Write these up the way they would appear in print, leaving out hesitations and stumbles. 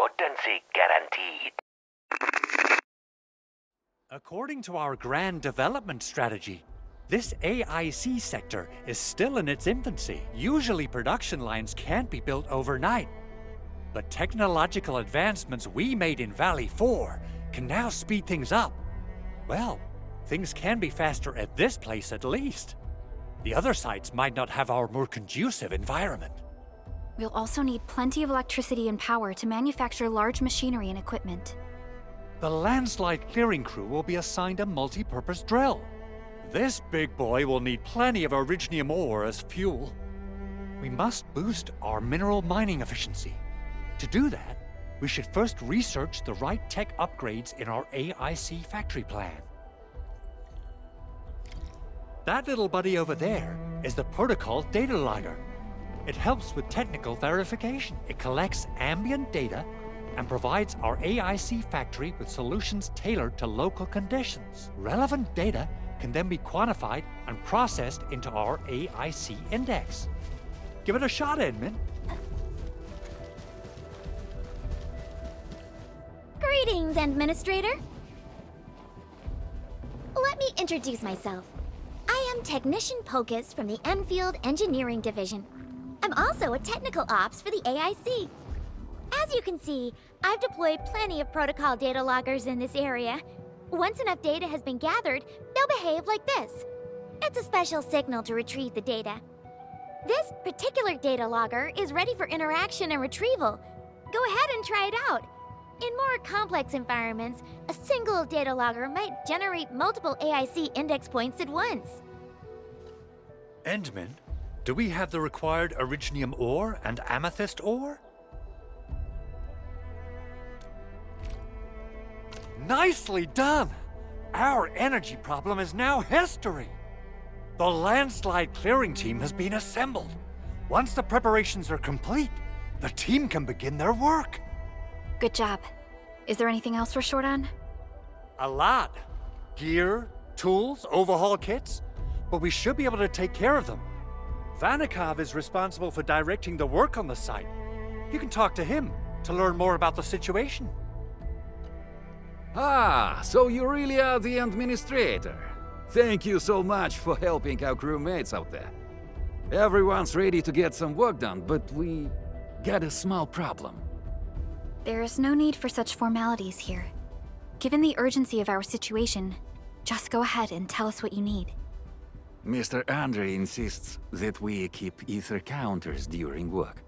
potency guaranteed. According to our grand development strategy, this AIC sector is still in its infancy. Usually production lines can't be built overnight. But technological advancements we made in Valley 4 can now speed things up. Well, things can be faster at this place at least. The other sites might not have our more conducive environment. We'll also need plenty of electricity and power to manufacture large machinery and equipment. The landslide clearing crew will be assigned a multi-purpose drill. This big boy will need plenty of originium ore as fuel. We must boost our mineral mining efficiency. To do that, we should first research the right tech upgrades in our AIC factory plan. That little buddy over there is the protocol data logger. It helps with technical verification. It collects ambient data and provides our AIC factory with solutions tailored to local conditions. Relevant data can then be quantified and processed into our AIC index. Give it a shot, Edmund. Greetings, Endministrator. Let me introduce myself. I am Technician Pocus from the ENDFIELD Engineering Division. I'm also a Technical Ops for the AIC. As you can see, I've deployed plenty of protocol data loggers in this area. Once enough data has been gathered, they'll behave like this. It's a special signal to retrieve the data. This particular data logger is ready for interaction and retrieval. Go ahead and try it out. In more complex environments, a single data logger might generate multiple AIC index points at once. Endman, do we have the required originium ore and amethyst ore? Nicely done! Our energy problem is now history. The landslide clearing team has been assembled. Once the preparations are complete, the team can begin their work. Good job. Is there anything else we're short on? A lot. Gear, tools, overhaul kits. But we should be able to take care of them. Vanikov is responsible for directing the work on the site. You can talk to him to learn more about the situation. Ah, so you really are the Endministrator. Thank you so much for helping our crewmates out there. Everyone's ready to get some work done, but we got a small problem. There is no need for such formalities here. Given the urgency of our situation, just go ahead and tell us what you need. Mr. Andre insists that we keep ether counters during work.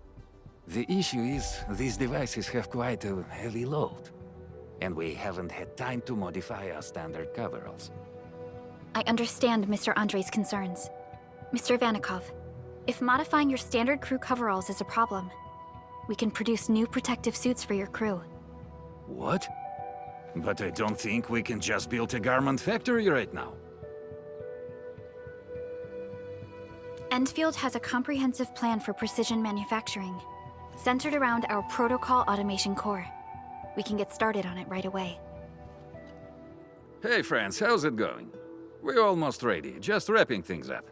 The issue is, these devices have quite a heavy load, and we haven't had time to modify our standard coveralls. I understand Mr. Andre's concerns. Mr. Vanikov, if modifying your standard crew coveralls is a problem, we can produce new protective suits for your crew. What? But I don't think we can just build a garment factory right now. ENDFIELD has a comprehensive plan for precision manufacturing, centered around our protocol automation core. We can get started on it right away. Hey friends, how's it going? We're almost ready, just wrapping things up.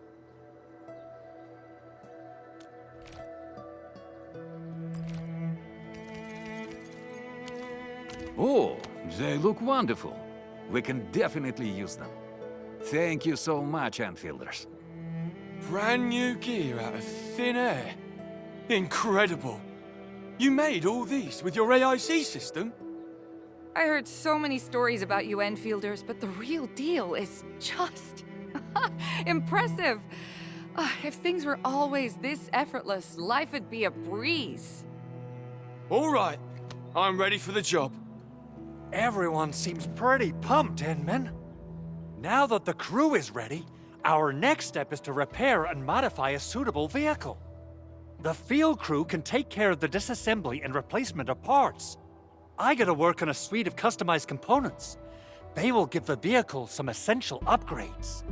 Oh, they look wonderful. We can definitely use them. Thank you so much, Enfielders. Brand new gear out of thin air. Incredible. You made all these with your AIC system? I heard so many stories about you Enfielders, but the real deal is just impressive. If things were always this effortless, life would be a breeze. All right, I'm ready for the job. Everyone seems pretty pumped, Inman. Now that the crew is ready, our next step is to repair and modify a suitable vehicle. The field crew can take care of the disassembly and replacement of parts. I gotta work on a suite of customized components. They will give the vehicle some essential upgrades.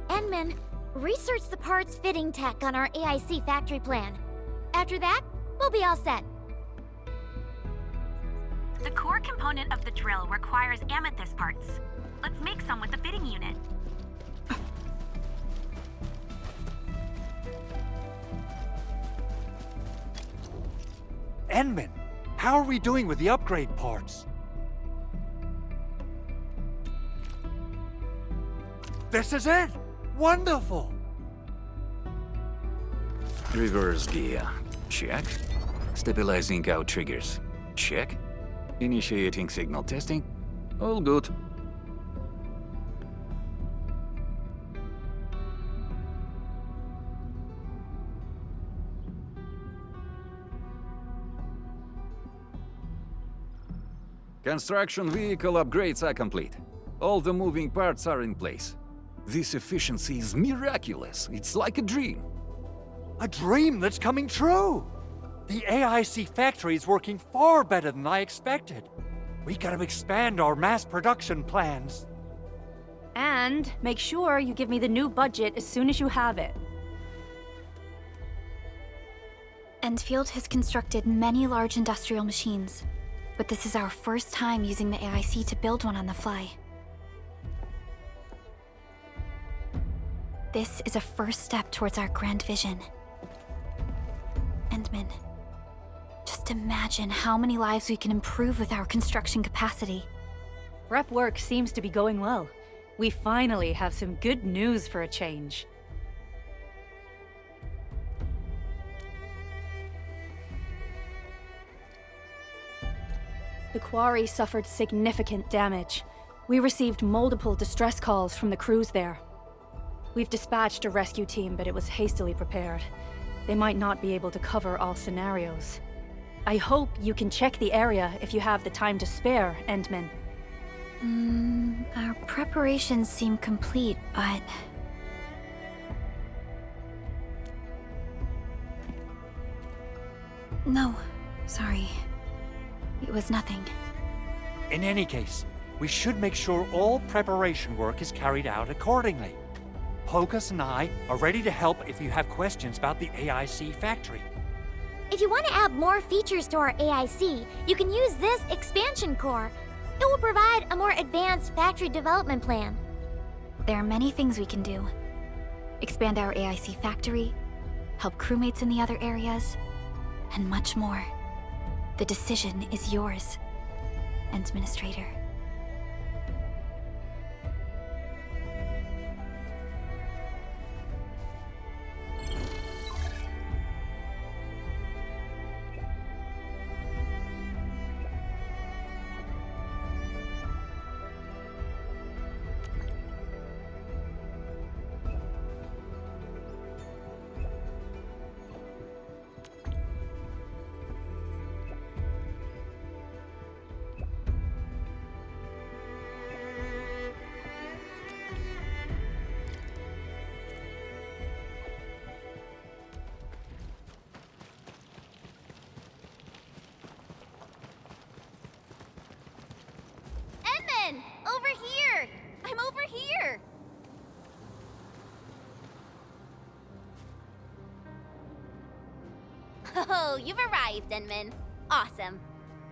Enman, research the parts fitting tech on our AIC factory plan. After that, we'll be all set. The core component of the drill requires amethyst parts. Let's make some with the fitting unit. Enman, How are we doing with the upgrade parts? This is it! Wonderful! Reverse gear. Check. Stabilizing out triggers. Check. Initiating signal testing. All good. Construction vehicle upgrades are complete. All the moving parts are in place. This efficiency is miraculous. It's like a dream. A dream that's coming true! The AIC factory is working far better than I expected. We gotta expand our mass production plans. And make sure you give me the new budget as soon as you have it. Endfield has constructed many large industrial machines, but this is our first time using the AIC to build one on the fly. This is a first step towards our grand vision. Endman, just imagine how many lives we can improve with our construction capacity. Prep work seems to be going well. We finally have some good news for a change. The quarry suffered significant damage. We received multiple distress calls from the crews there. We've dispatched a rescue team, but it was hastily prepared. They might not be able to cover all scenarios. I hope you can check the area if you have the time to spare, Endman. Our preparations seem complete, but... No, sorry. It was nothing. In any case, we should make sure all preparation work is carried out accordingly. Pocus and I are ready to help if you have questions about the AIC factory. If you want to add more features to our AIC, you can use this expansion core. It will provide a more advanced factory development plan. There are many things we can do. Expand our AIC factory, help crewmates in the other areas, and much more. The decision is yours, Endministrator. Over here! I'm over here! Oh, you've arrived, Denman. Awesome.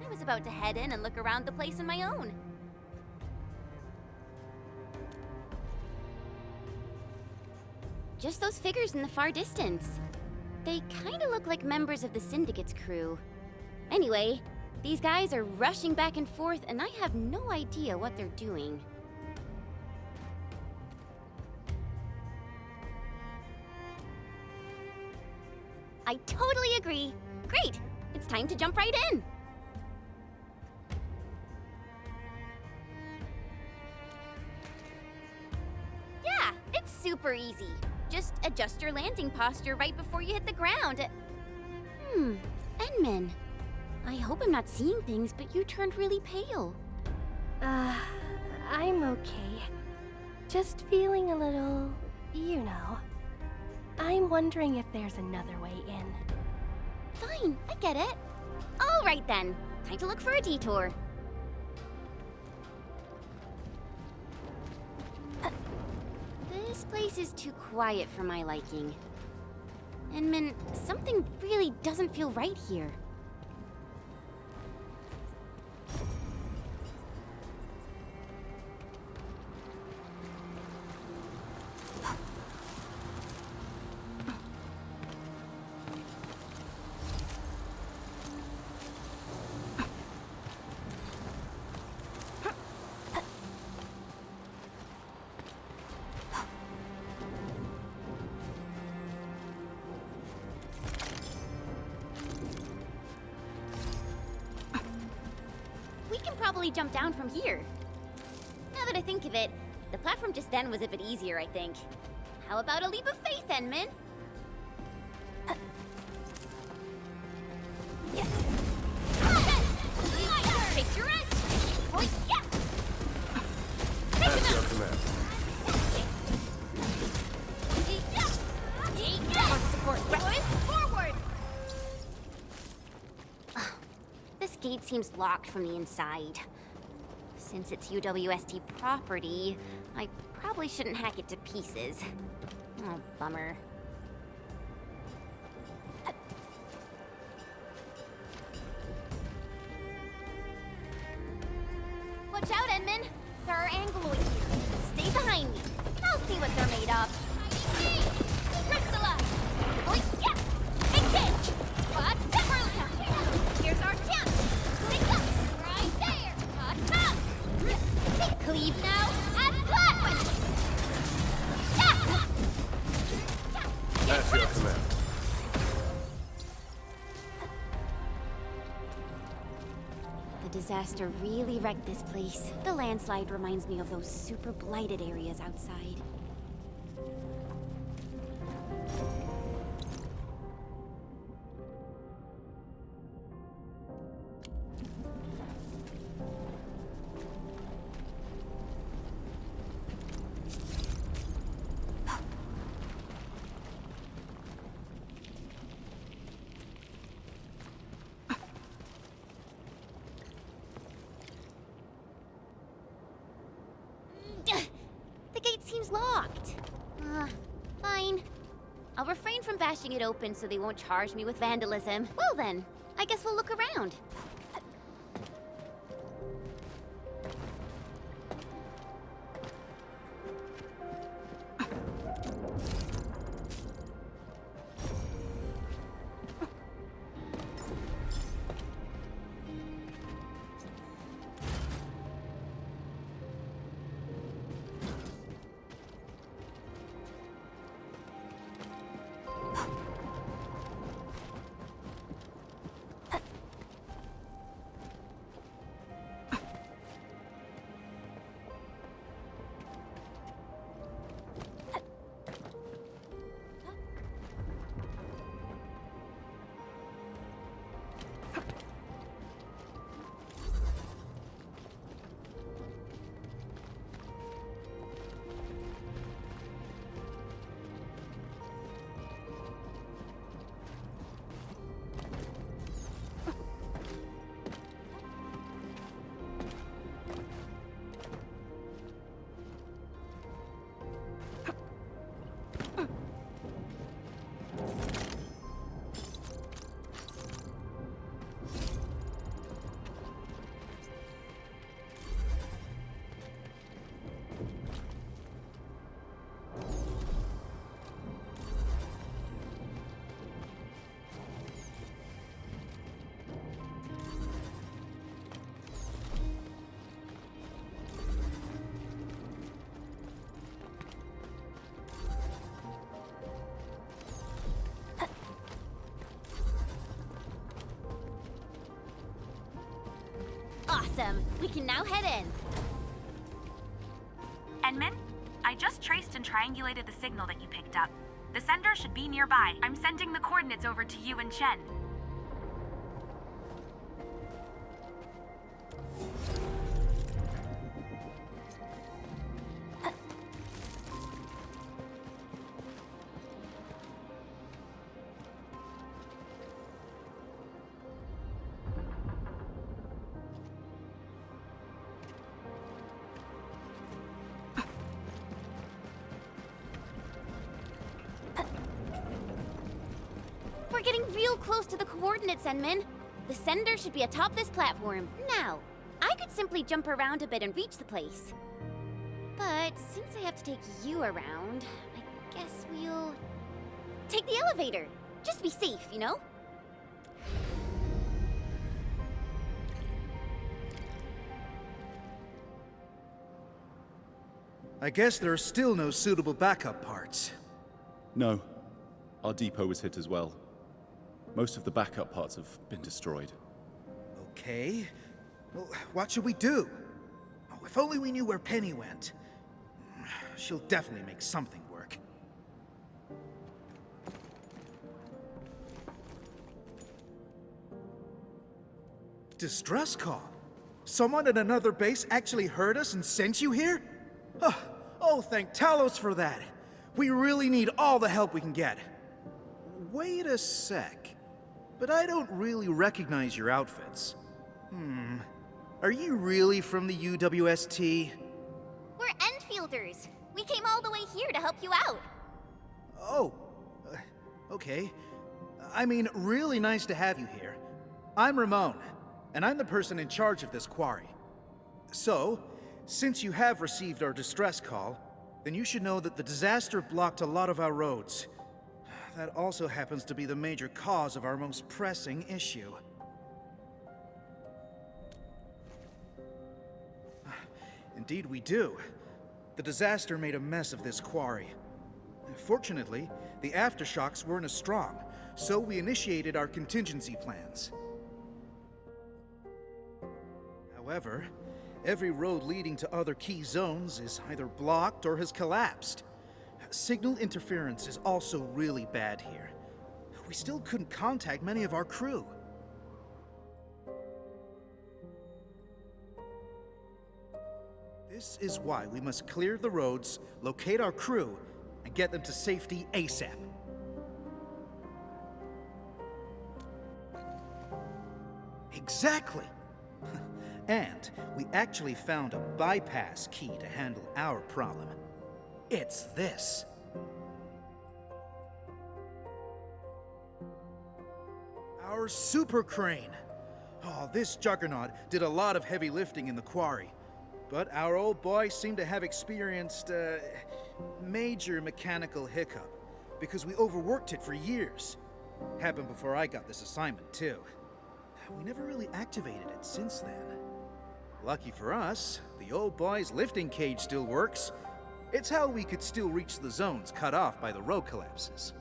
I was about to head in and look around the place on my own. Just those figures in the far distance. They kinda look like members of the Syndicate's crew. Anyway, these guys are rushing back and forth, and I have no idea what they're doing. I totally agree. Great! It's time to jump right in! Yeah, it's super easy. Just adjust your landing posture right before you hit the ground. Endman. I hope I'm not seeing things, but you turned really pale. I'm okay. Just feeling a little, you know. I'm wondering if there's another way in. Fine, I get it. All right then, time to look for a detour. This place is too quiet for my liking. Endman, something really doesn't feel right here. probably jump down from here. Now that I think of it, the platform just then was a bit easier, I think. How about a leap of faith, Enmin? Take your edge! Oh, yeah! That's your command. Support, boys! Forward! This gate seems locked from the inside. Since it's UWST property, I probably shouldn't hack it to pieces. Oh, bummer. Watch out, Enmin! There are Angloids here. Stay behind me. I'll see what they're made of. Crystallize! Oh, yeah! Engage! What? Here's our chance! Take up! Right there! Cleave now and flat! That's your command. The disaster really wrecked this place. The landslide reminds me of those super blighted areas outside. The gate seems locked. Fine. I'll refrain from bashing it open so they won't charge me with vandalism. Well then, I guess we'll look around. Awesome. We can now head in. Enmin, I just traced and triangulated the signal that you picked up. The sender should be nearby. I'm sending the coordinates over to you and Chen. We're getting real close to the coordinates, Enmin. The sender should be atop this platform. Now, I could simply jump around a bit and reach the place. But since I have to take you around, I guess we'll take the elevator. Just to be safe, you know? I guess there are still no suitable backup parts. No. Our depot was hit as well. Most of the backup parts have been destroyed. Okay. Well, what should we do? Oh, if only we knew where Penny went. She'll definitely make something work. Distress call? Someone at another base actually heard us and sent you here? Oh, thank Talos for that. We really need all the help we can get. Wait a sec. But I don't really recognize your outfits. Are you really from the UWST? We're Endfielders. We came all the way here to help you out. Oh, okay. I mean, really nice to have you here. I'm Ramon, and I'm the person in charge of this quarry. So, since you have received our distress call, then you should know that the disaster blocked a lot of our roads. That also happens to be the major cause of our most pressing issue. Indeed we do. The disaster made a mess of this quarry. Fortunately, the aftershocks weren't as strong, so we initiated our contingency plans. However, every road leading to other key zones is either blocked or has collapsed. Signal interference is also really bad here. We still couldn't contact many of our crew. This is why we must clear the roads, locate our crew, and get them to safety ASAP. Exactly! And we actually found a bypass key to handle our problem. It's this. Our super crane. Oh, this juggernaut did a lot of heavy lifting in the quarry. But our old boy seemed to have experienced a major mechanical hiccup because we overworked it for years. Happened before I got this assignment, too. We never really activated it since then. Lucky for us, the old boy's lifting cage still works. It's how we could still reach the zones cut off by the road collapses.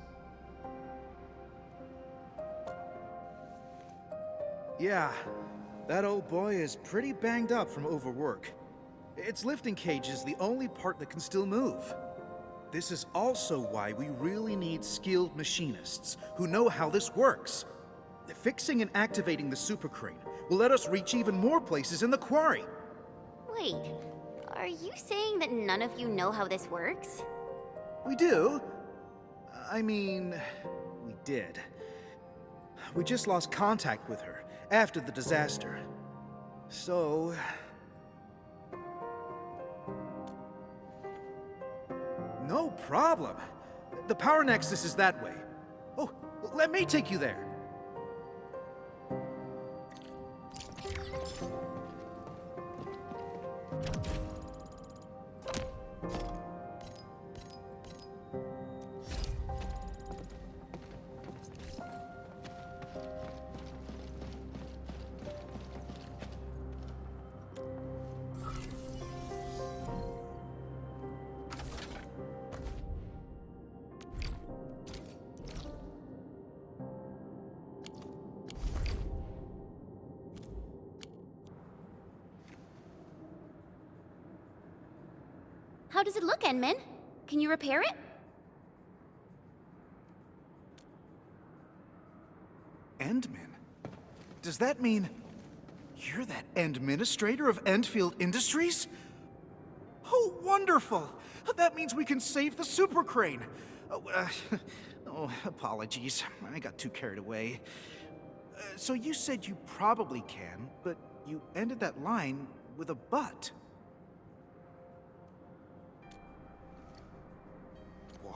Yeah, that old boy is pretty banged up from overwork. Its lifting cage is the only part that can still move. This is also why we really need skilled machinists who know how this works. Fixing and activating the super crane will let us reach even more places in the quarry. Wait, are you saying that none of you know how this works? We do. I mean, we did. We just lost contact with her after the disaster. So... No problem. The power nexus is that way. Oh, let me take you there. How does it look, Enmin? Can you repair it? Endmin? Does that mean you're that Endministrator of Endfield Industries? Oh, wonderful! That means we can save the super crane. Oh, apologies. I got too carried away. So you said you probably can, but you ended that line with a but.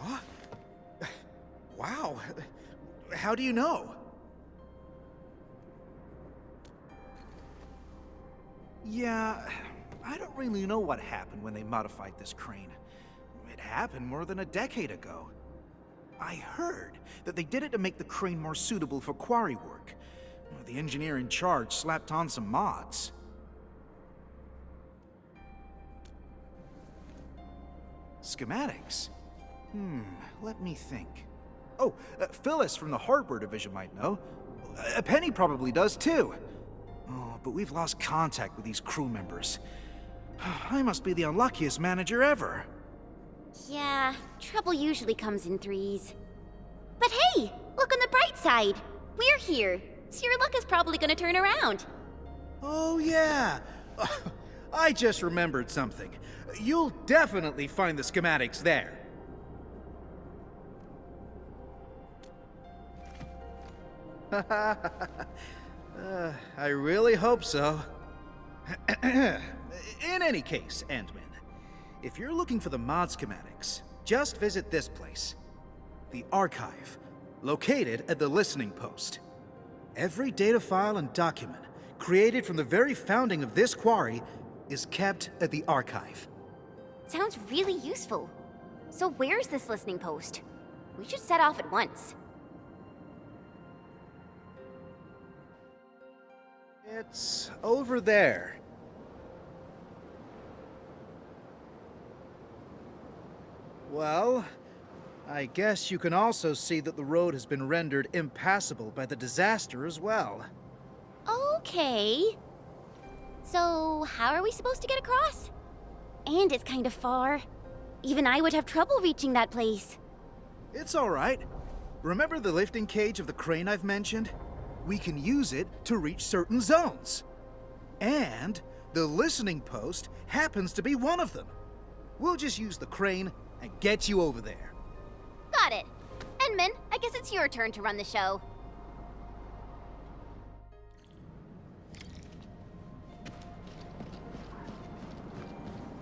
What? Wow. How do you know? Yeah, I don't really know what happened when they modified this crane. It happened more than a decade ago. I heard that they did it to make the crane more suitable for quarry work. The engineer in charge slapped on some mods. Schematics? Let me think. Oh, Phyllis from the hardware division might know. Penny probably does too. Oh, but we've lost contact with these crew members. I must be the unluckiest manager ever. Yeah, trouble usually comes in threes. But hey, look on the bright side. We're here, so your luck is probably gonna turn around. Oh yeah! I just remembered something. You'll definitely find the schematics there. I really hope so. In any case, Endman, if you're looking for the mod schematics, just visit this place. The Archive, located at the Listening Post. Every data file and document created from the very founding of this quarry is kept at the Archive. Sounds really useful. So where's this listening post? We should set off at once. It's over there. Well, I guess you can also see that the road has been rendered impassable by the disaster as well. Okay. So, how are we supposed to get across? And it's kind of far. Even I would have trouble reaching that place. It's all right. Remember the lifting cage of the crane I've mentioned? We can use it to reach certain zones. And the listening post happens to be one of them. We'll just use the crane and get you over there. Got it. Endman, I guess it's your turn to run the show.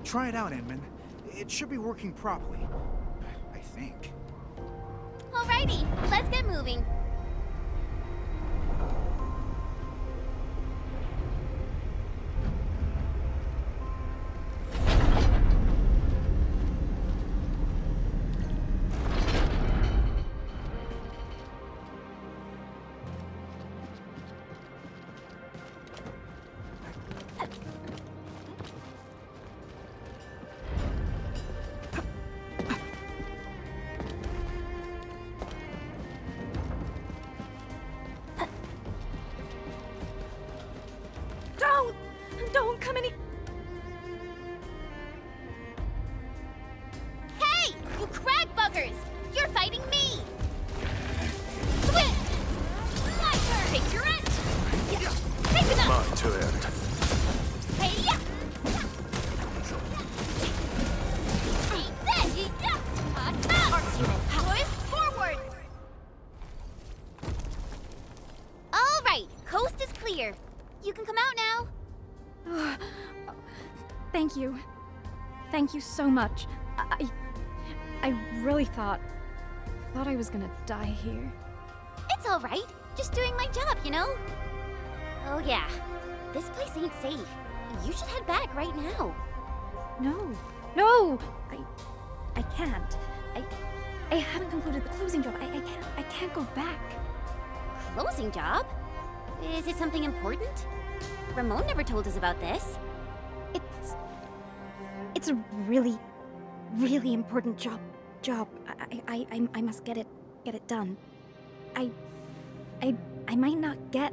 Try it out, Endman. It should be working properly. I think. Alrighty, let's get moving. Don't come any... Hey! You crag buggers! You're fighting me! Swim! Lighter! Take your end! Take enough! My turn. Hey, yeah! Take this! Arcs unit, boys, forward! All right, coast is clear. You can come out now. Thank you. Thank you so much. I really thought I was gonna die here. It's all right. Just doing my job, you know? Oh yeah, this place ain't safe. You should head back right now. No! I can't. I haven't concluded the closing job. I can't go back. Closing job? Is it something important? Ramon never told us about this. It's a really, really important job. I must get it done. I might not get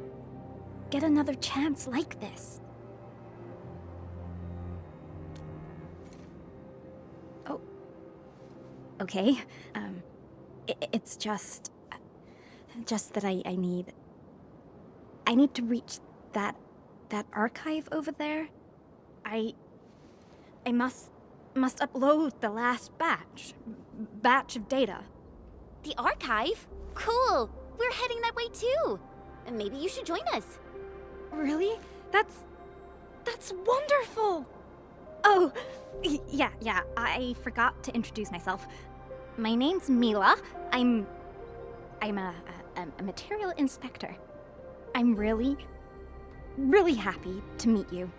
another chance like this. Oh. Okay. It's just that I need to reach that archive over there. I must upload the last batch of data. The archive? Cool. We're heading that way too. Maybe you should join us. Really? That's wonderful. Oh, yeah. I forgot to introduce myself. My name's Mila. I'm a material inspector. I'm really happy to meet you.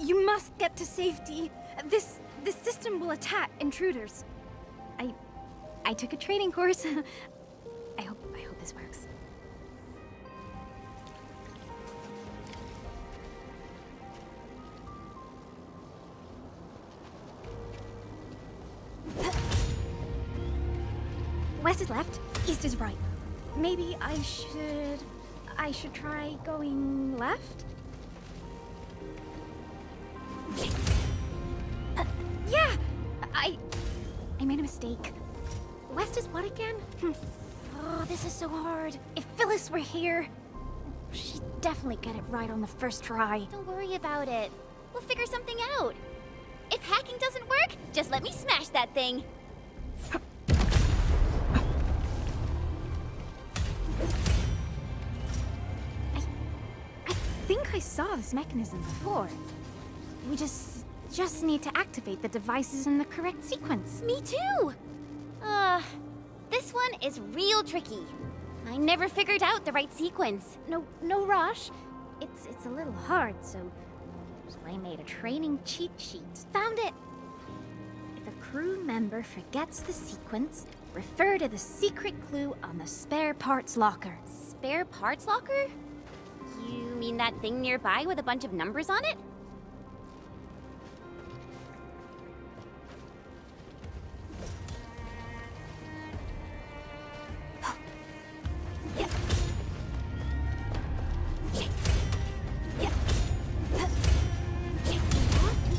You must get to safety. This system will attack intruders. I took a training course. I hope this works. West is left, east is right. Maybe I should try going left? Yeah! I made a mistake. West is what again? Oh, this is so hard. If Phyllis were here, she'd definitely get it right on the first try. Don't worry about it. We'll figure something out. If hacking doesn't work, just let me smash that thing. I think I saw this mechanism before. We just need to activate the devices in the correct sequence. Me too! This one is real tricky. I never figured out the right sequence. No rush. It's a little hard, so I made a training cheat sheet. Found it! If a crew member forgets the sequence, refer to the secret clue on the spare parts locker. Spare parts locker? You mean that thing nearby with a bunch of numbers on it?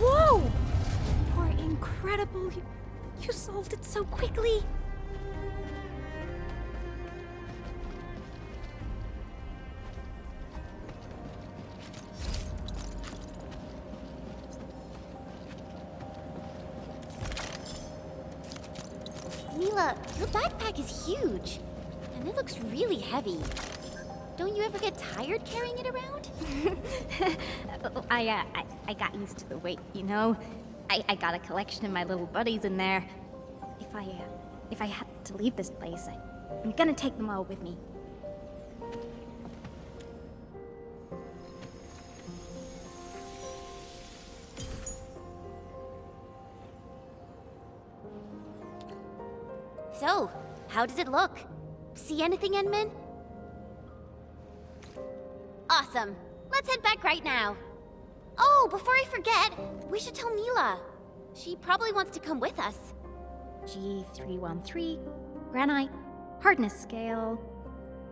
Whoa! You're incredible. You solved it so quickly. Mila, your backpack is huge. And it looks really heavy. Don't you ever get tired carrying it around? I got used to the weight, you know? I got a collection of my little buddies in there. If I had to leave this place, I'm gonna take them all with me. So, how does it look? See anything, Endman? Awesome. Let's head back right now. Oh, before I forget, we should tell Mila. She probably wants to come with us. G313, granite, hardness scale.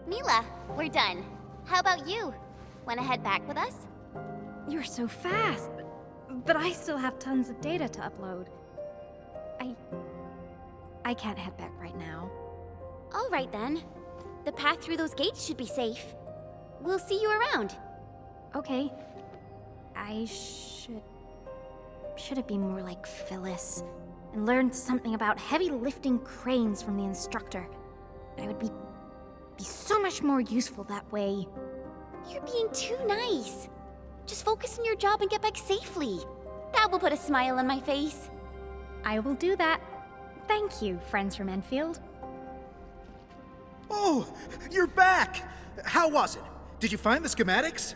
Mila, we're done. How about you? Wanna head back with us? You're so fast, but I still have tons of data to upload. I can't head back right now. All right then. The path through those gates should be safe. We'll see you around. Okay. I should have been more like Phyllis and learned something about heavy lifting cranes from the instructor. I would be so much more useful that way. You're being too nice. Just focus on your job and get back safely. That will put a smile on my face. I will do that. Thank you, friends from Enfield. Oh, you're back! How was it? Did you find the schematics?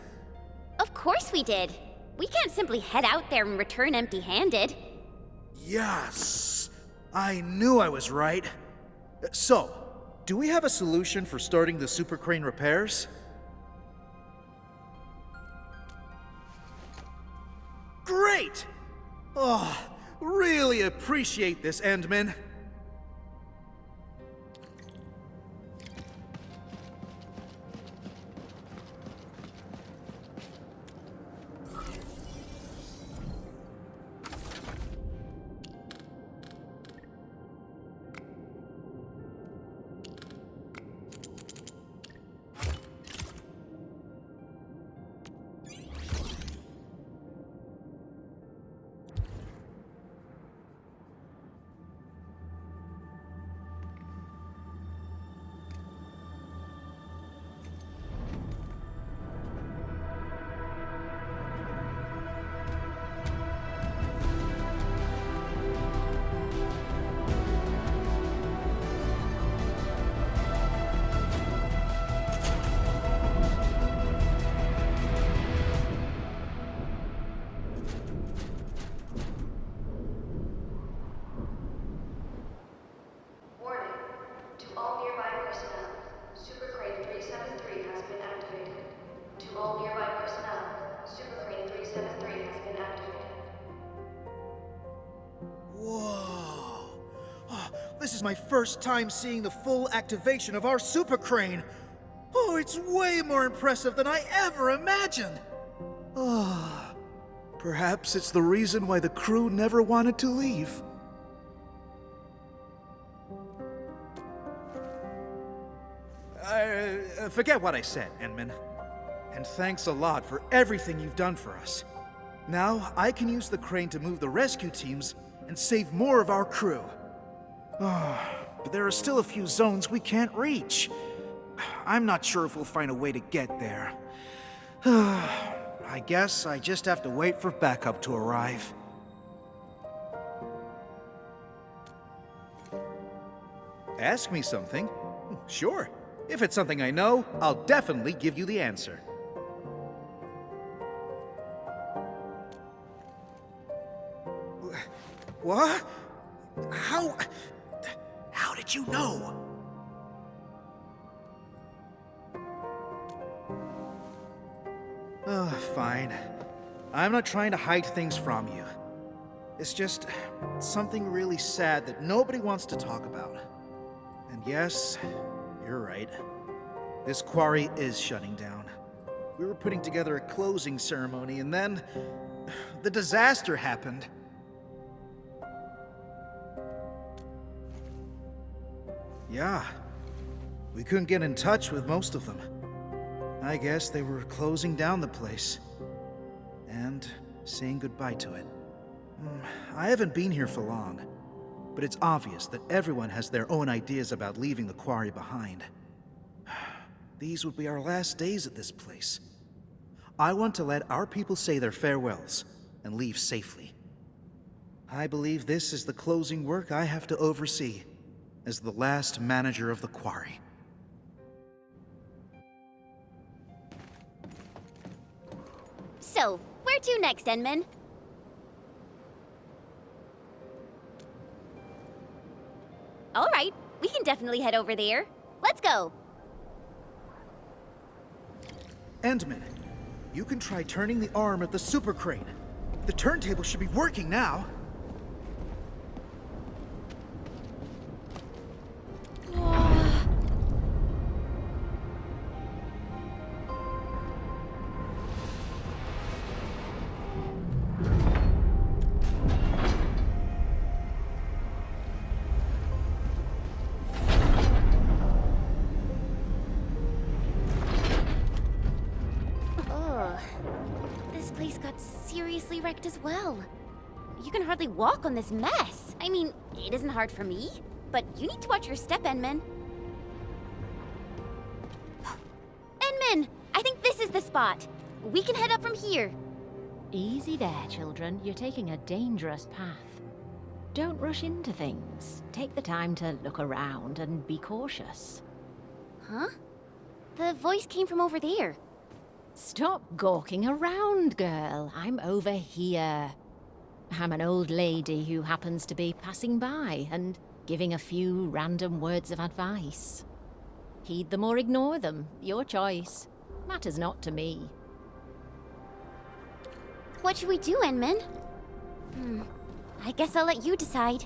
Of course we did. We can't simply head out there and return empty-handed. Yes! I knew I was right. So, do we have a solution for starting the super crane repairs? Great! Oh, really appreciate this, Endman. This is my first time seeing the full activation of our super crane. Oh, it's way more impressive than I ever imagined. Oh, perhaps it's the reason why the crew never wanted to leave. Forget what I said, Enman. And thanks a lot for everything you've done for us. Now, I can use the crane to move the rescue teams and save more of our crew. But there are still a few zones we can't reach. I'm not sure if we'll find a way to get there. I guess I just have to wait for backup to arrive. Ask me something? Sure. If it's something I know, I'll definitely give you the answer. What? How did you know? Fine. I'm not trying to hide things from you. It's just something really sad that nobody wants to talk about. And yes, you're right. This quarry is shutting down. We were putting together a closing ceremony, and then the disaster happened. Yeah, we couldn't get in touch with most of them. I guess they were closing down the place and saying goodbye to it. I haven't been here for long, but it's obvious that everyone has their own ideas about leaving the quarry behind. These would be our last days at this place. I want to let our people say their farewells and leave safely. I believe this is the closing work I have to oversee as the last manager of the quarry. So, where to next, Enman? All right, we can definitely head over there. Let's go. Endman, you can try turning the arm of the super crane. The turntable should be working now. Wrecked as well. You can hardly walk on this mess. I mean, it isn't hard for me, but you need to watch your step, Enman. Enman, I think this is the spot. We can head up from here. Easy there, children. You're taking a dangerous path. Don't rush into things. Take the time to look around and be cautious. Huh? The voice came from over there. Stop gawking around, girl. I'm over here. I'm an old lady who happens to be passing by and giving a few random words of advice. Heed them or ignore them. Your choice. Matters not to me. What should we do, Enman? I guess I'll let you decide.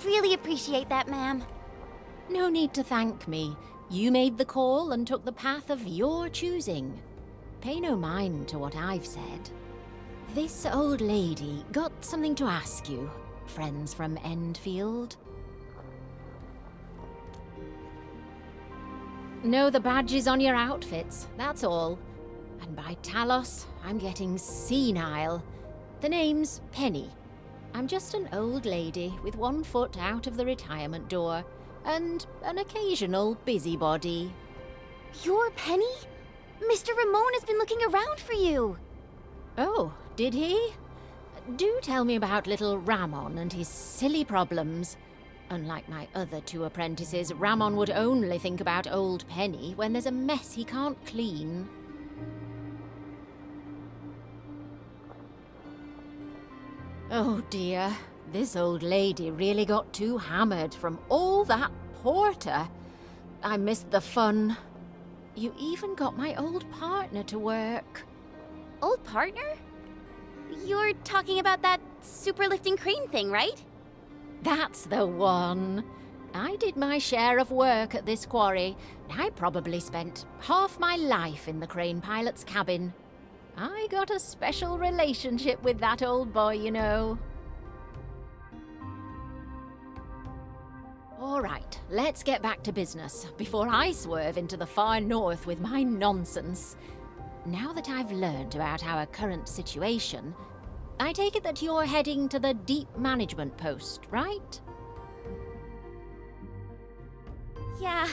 Really appreciate that, ma'am. No need to thank me. You made the call and took the path of your choosing. Pay no mind to what I've said. This old lady got something to ask you, friends from Endfield. Know the badges on your outfits, that's all. And by Talos, I'm getting senile. The name's Penny. I'm just an old lady with one foot out of the retirement door, and an occasional busybody. You're Penny? Mr. Ramon has been looking around for you. Oh, did he? Do tell me about little Ramon and his silly problems. Unlike my other two apprentices, Ramon would only think about old Penny when there's a mess he can't clean. Oh dear, this old lady really got too hammered from all that porter. I missed the fun. You even got my old partner to work. Old partner? You're talking about that superlifting crane thing, right? That's the one. I did my share of work at this quarry. I probably spent half my life in the crane pilot's cabin. I got a special relationship with that old boy, you know. All right, let's get back to business before I swerve into the far north with my nonsense. Now that I've learned about our current situation, I take it that you're heading to the deep management post, right? Yeah,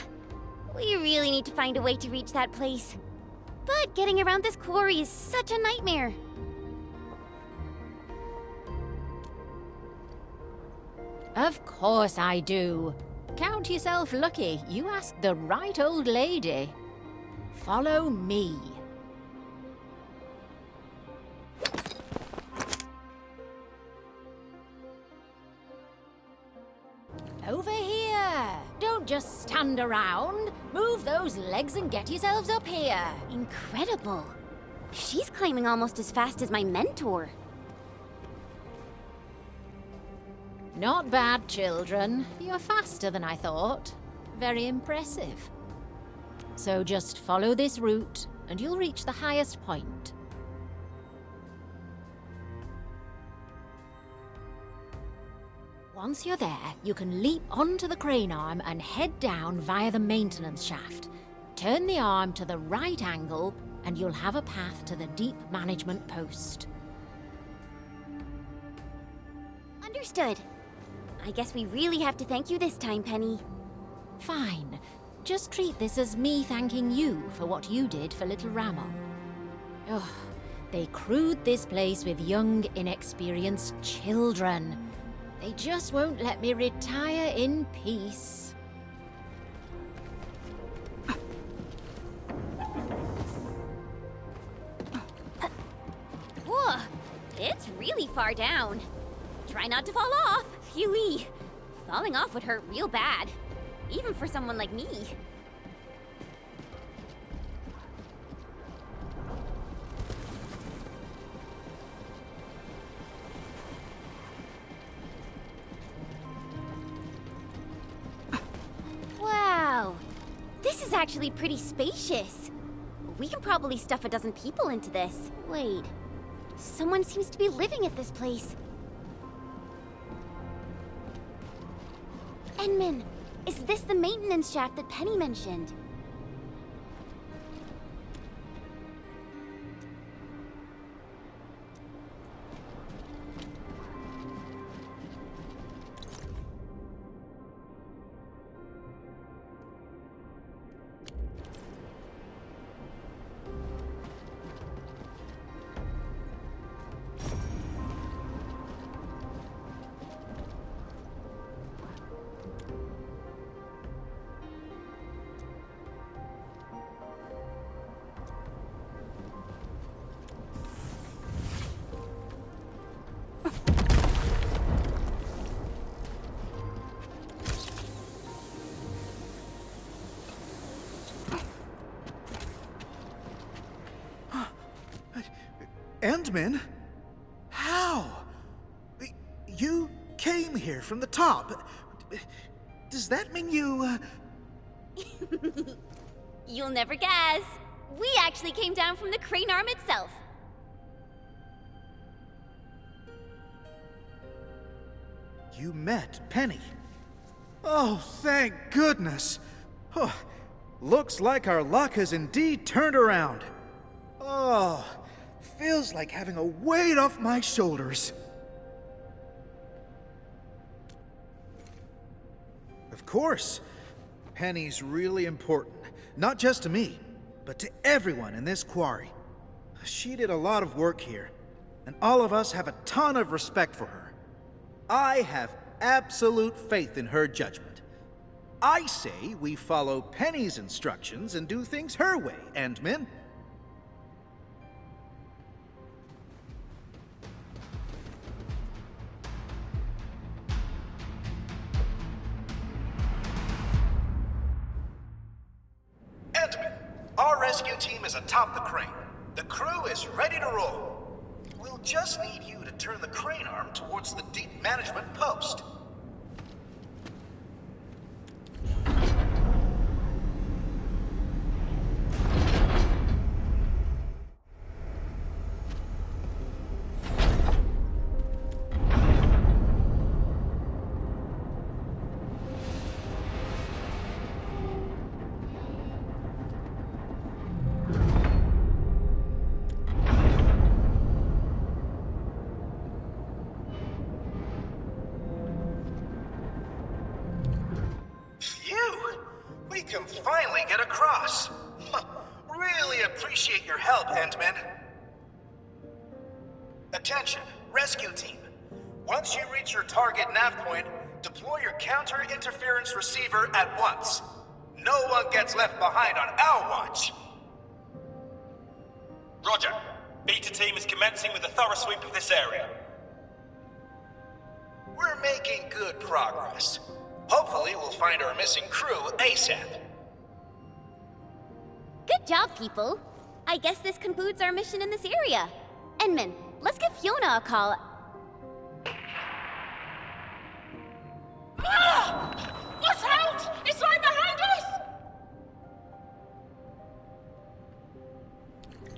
we really need to find a way to reach that place. But getting around this quarry is such a nightmare. Of course I do. Count yourself lucky. You asked the right old lady. Follow me. Over here! Don't just stand around. Move those legs and get yourselves up here. Incredible. She's climbing almost as fast as my mentor. Not bad, children. You're faster than I thought. Very impressive. So just follow this route, and you'll reach the highest point. Once you're there, you can leap onto the crane arm and head down via the maintenance shaft. Turn the arm to the right angle, and you'll have a path to the deep management post. Understood. I guess we really have to thank you this time, Penny. Fine. Just treat this as me thanking you for what you did for little Ramon. Ugh, they crewed this place with young, inexperienced children. They just won't let me retire in peace. Whoa, it's really far down. Try not to fall off. Phew-wee. Falling off would hurt real bad. Even for someone like me. Wow. This is actually pretty spacious. We can probably stuff a dozen people into this. Wait. Someone seems to be living at this place. Enman, is this the maintenance shaft that Penny mentioned? Endman? How? You came here from the top. Does that mean you, You'll never guess. We actually came down from the crane arm itself. You met Penny? Oh, thank goodness. Oh, looks like our luck has indeed turned around. Oh, feels like having a weight off my shoulders. Of course. Penny's really important. Not just to me, but to everyone in this quarry. She did a lot of work here, and all of us have a ton of respect for her. I have absolute faith in her judgment. I say we follow Penny's instructions and do things her way, Endmin. Endmin, our rescue team is atop the crane. The crew is ready to roll. We'll just need you to turn the crane arm towards the deep management post. We can finally get across. Really appreciate your help, Endmin. Attention, rescue team. Once you reach your target nav point, deploy your counter-interference receiver at once. No one gets left behind on our watch. Roger. Beta team is commencing with a thorough sweep of this area. We're making good progress. Hopefully we'll find our missing crew ASAP. Good job, people. I guess this concludes our mission in this area. Endmin, let's give Fiona a call. Watch out! It's right behind us!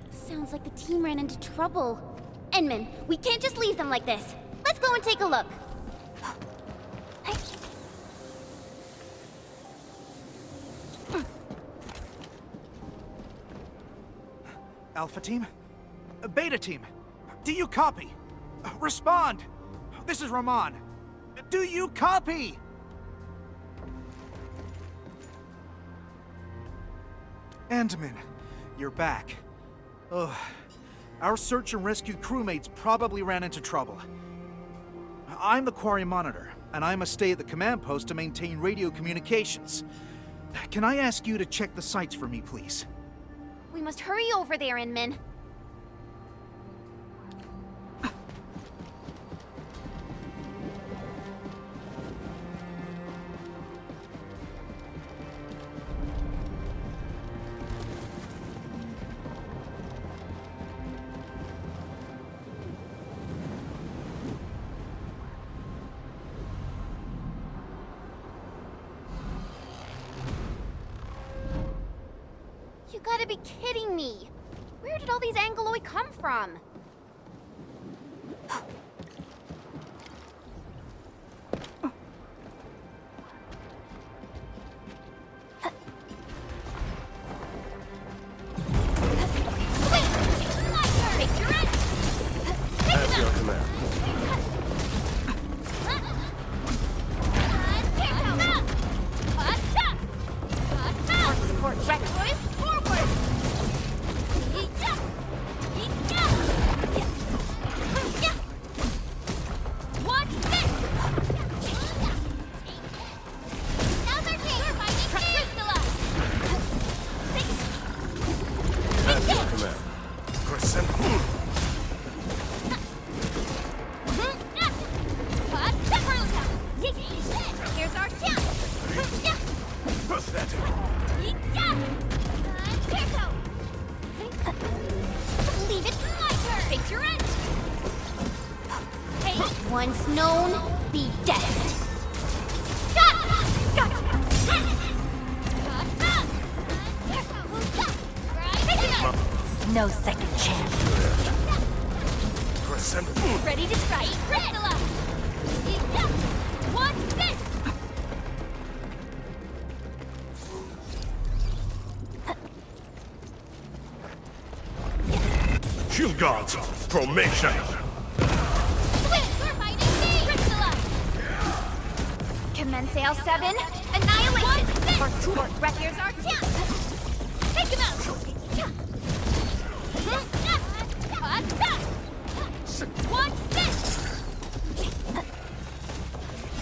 Sounds like the team ran into trouble. Endmin, we can't just leave them like this. Let's go and take a look. Alpha team? Beta team? Do you copy? Respond! This is Rahman. Do you copy? Endmin, you're back. Ugh. Our search and rescue crewmates probably ran into trouble. I'm the quarry monitor, and I must stay at the command post to maintain radio communications. Can I ask you to check the sites for me, please? We must hurry over there, Inmin. You gotta be kidding me! Where did all these Angeloi come from? At your command. Support ready. Forward! Watch this! Now's our chance! We're fighting crystallized! At your command. Crescent. Here's our chance! Pathetic. Leave it to my turn! Fix your end! Hey, once known, be dead! No second chance. Crescent. Ready to strike! Crystallize! Watch this! Shield guards. Formation. Switch! We're fighting! Crystallize! Commence L7. Annihilation! Support, support, right here's our chance! Take him out! Watch this!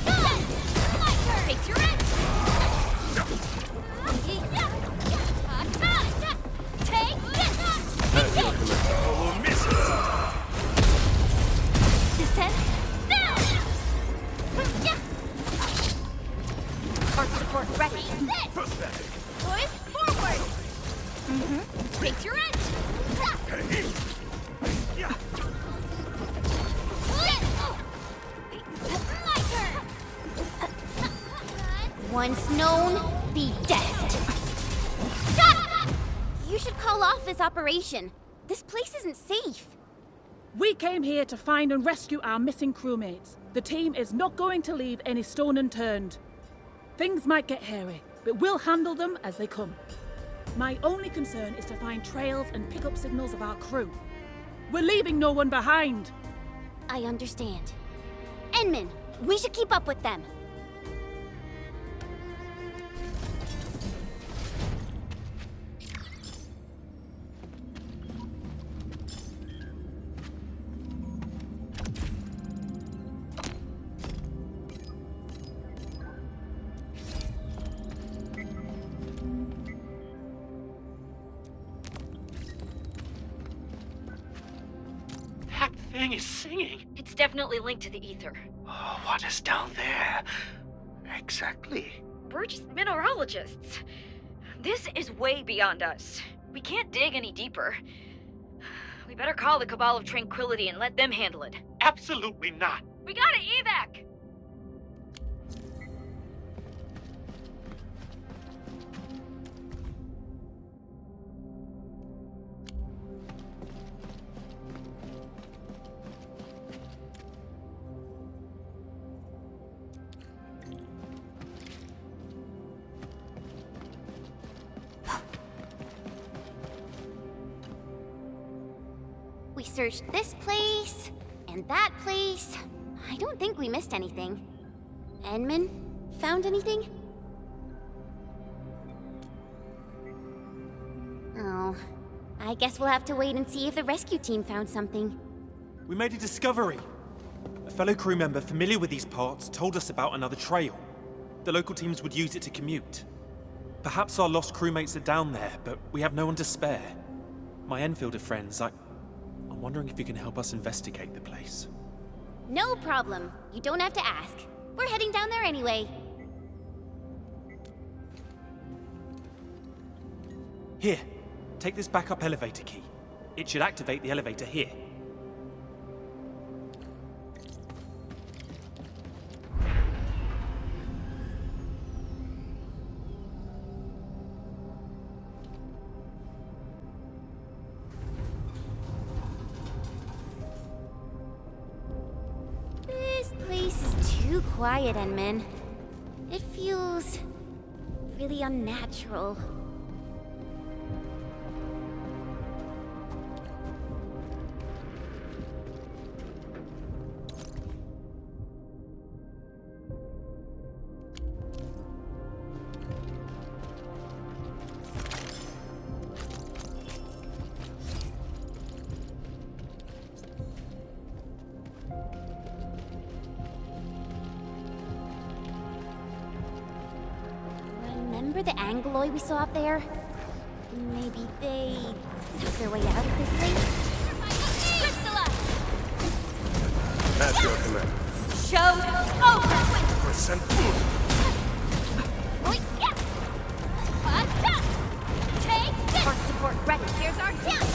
My turn! Face your edge! Take this! At your command. Oh, misses! Descend now! Support ready. Pathetic. Boys, forward! Face your edge! My turn! Once known, be dead. Stop! You should call off this operation. This place isn't safe. We came here to find and rescue our missing crewmates. The team is not going to leave any stone unturned. Things might get hairy, but we'll handle them as they come. My only concern is to find trails and pick up signals of our crew. We're leaving no one behind. I understand. Enmin, we should keep up with them. That thing is singing. It's definitely linked to the ether. Oh, what is down there? Exactly. We're just mineralogists. This is way beyond us. We can't dig any deeper. We better call the Cabal of Tranquility and let them handle it. Absolutely not. We gotta evac! We searched this place, and that place. I don't think we missed anything. Enmin, found anything? Oh, I guess we'll have to wait and see if the rescue team found something. We made a discovery. A fellow crew member familiar with these parts told us about another trail. The local teams would use it to commute. Perhaps our lost crewmates are down there, but we have no one to spare. My Enfielder friends, I'm wondering if you can help us investigate the place. No problem. You don't have to ask. We're heading down there anyway. Here, take this backup elevator key. It should activate the elevator here. This place is too quiet, Enmin. It feels really unnatural. Remember the Angloy we saw up there? Maybe they took their way out of this place? At your command. Show's over! Present. Take this! Our support ready. Here's our chance!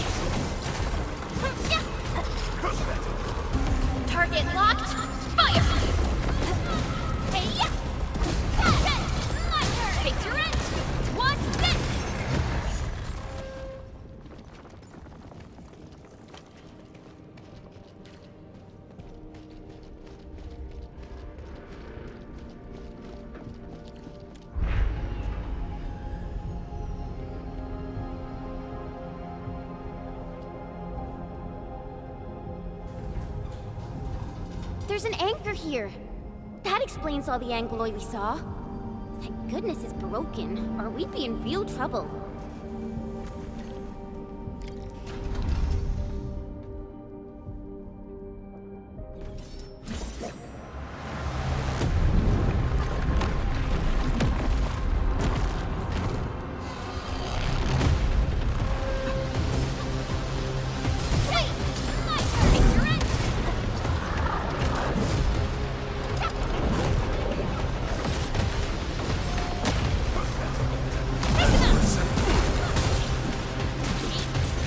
Target locked. Fire! Hey, yeah! My turn! Face your edge! Watch this! There's an anchor here. That explains all the Angloy we saw. Thank goodness it's broken, or we'd be in real trouble.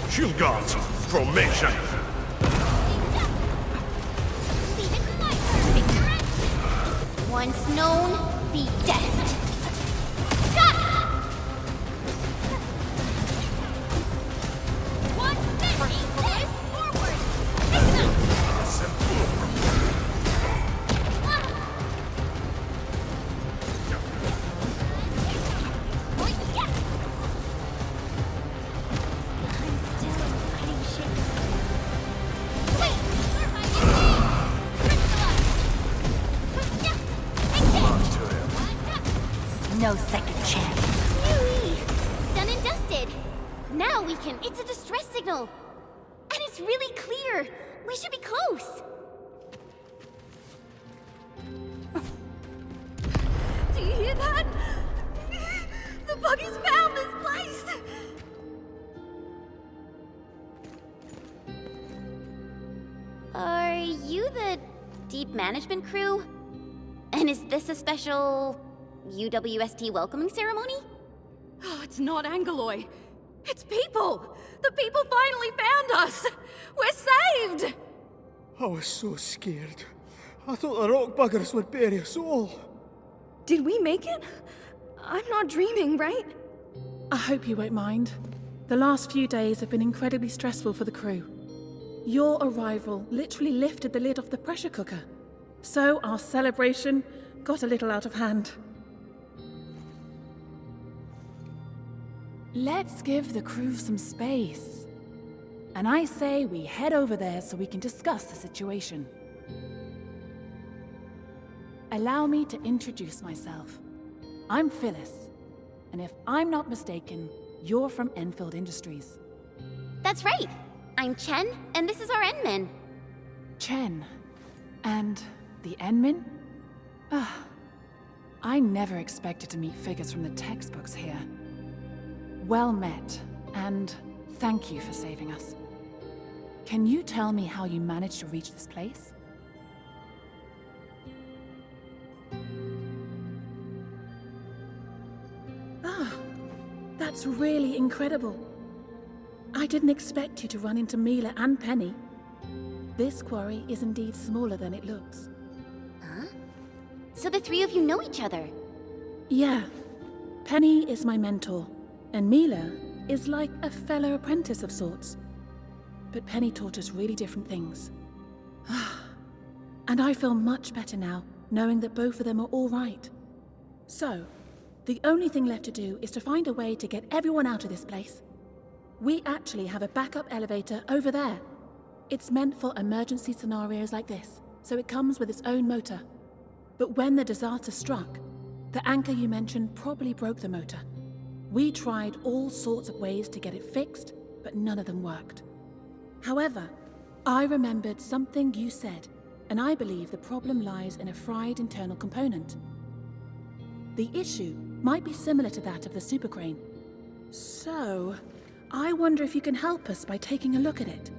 Shield guards, formation! Once known, be destined. No second chance. Yui! Done and dusted. Now we can... It's a distress signal. And it's really clear. We should be close. Do you hear that? The buggy's found this place! Are you the deep management crew? And is this a special UWST welcoming ceremony? Oh, it's not Angeloy. It's people! The people finally found us! We're saved! I was so scared. I thought the rock buggers would bury us all. Did we make it? I'm not dreaming, right? I hope you won't mind. The last few days have been incredibly stressful for the crew. Your arrival literally lifted the lid off the pressure cooker. So our celebration got a little out of hand. Let's give the crew some space. And I say we head over there so we can discuss the situation. Allow me to introduce myself. I'm Phyllis, and if I'm not mistaken, you're from Enfield Industries. That's right. I'm Chen, and this is our Enmin. Chen. And the Enmin? I never expected to meet figures from the textbooks here. Well met, and thank you for saving us. Can you tell me how you managed to reach this place? That's really incredible. I didn't expect you to run into Mila and Penny. This quarry is indeed smaller than it looks. Huh? So the three of you know each other? Yeah. Penny is my mentor, and Mila is like a fellow apprentice of sorts. But Penny taught us really different things. And I feel much better now, knowing that both of them are all right. So, the only thing left to do is to find a way to get everyone out of this place. We actually have a backup elevator over there. It's meant for emergency scenarios like this, so it comes with its own motor. But when the disaster struck, the anchor you mentioned probably broke the motor. We tried all sorts of ways to get it fixed, but none of them worked. However, I remembered something you said, and I believe the problem lies in a fried internal component. The issue might be similar to that of the super crane. So, I wonder if you can help us by taking a look at it.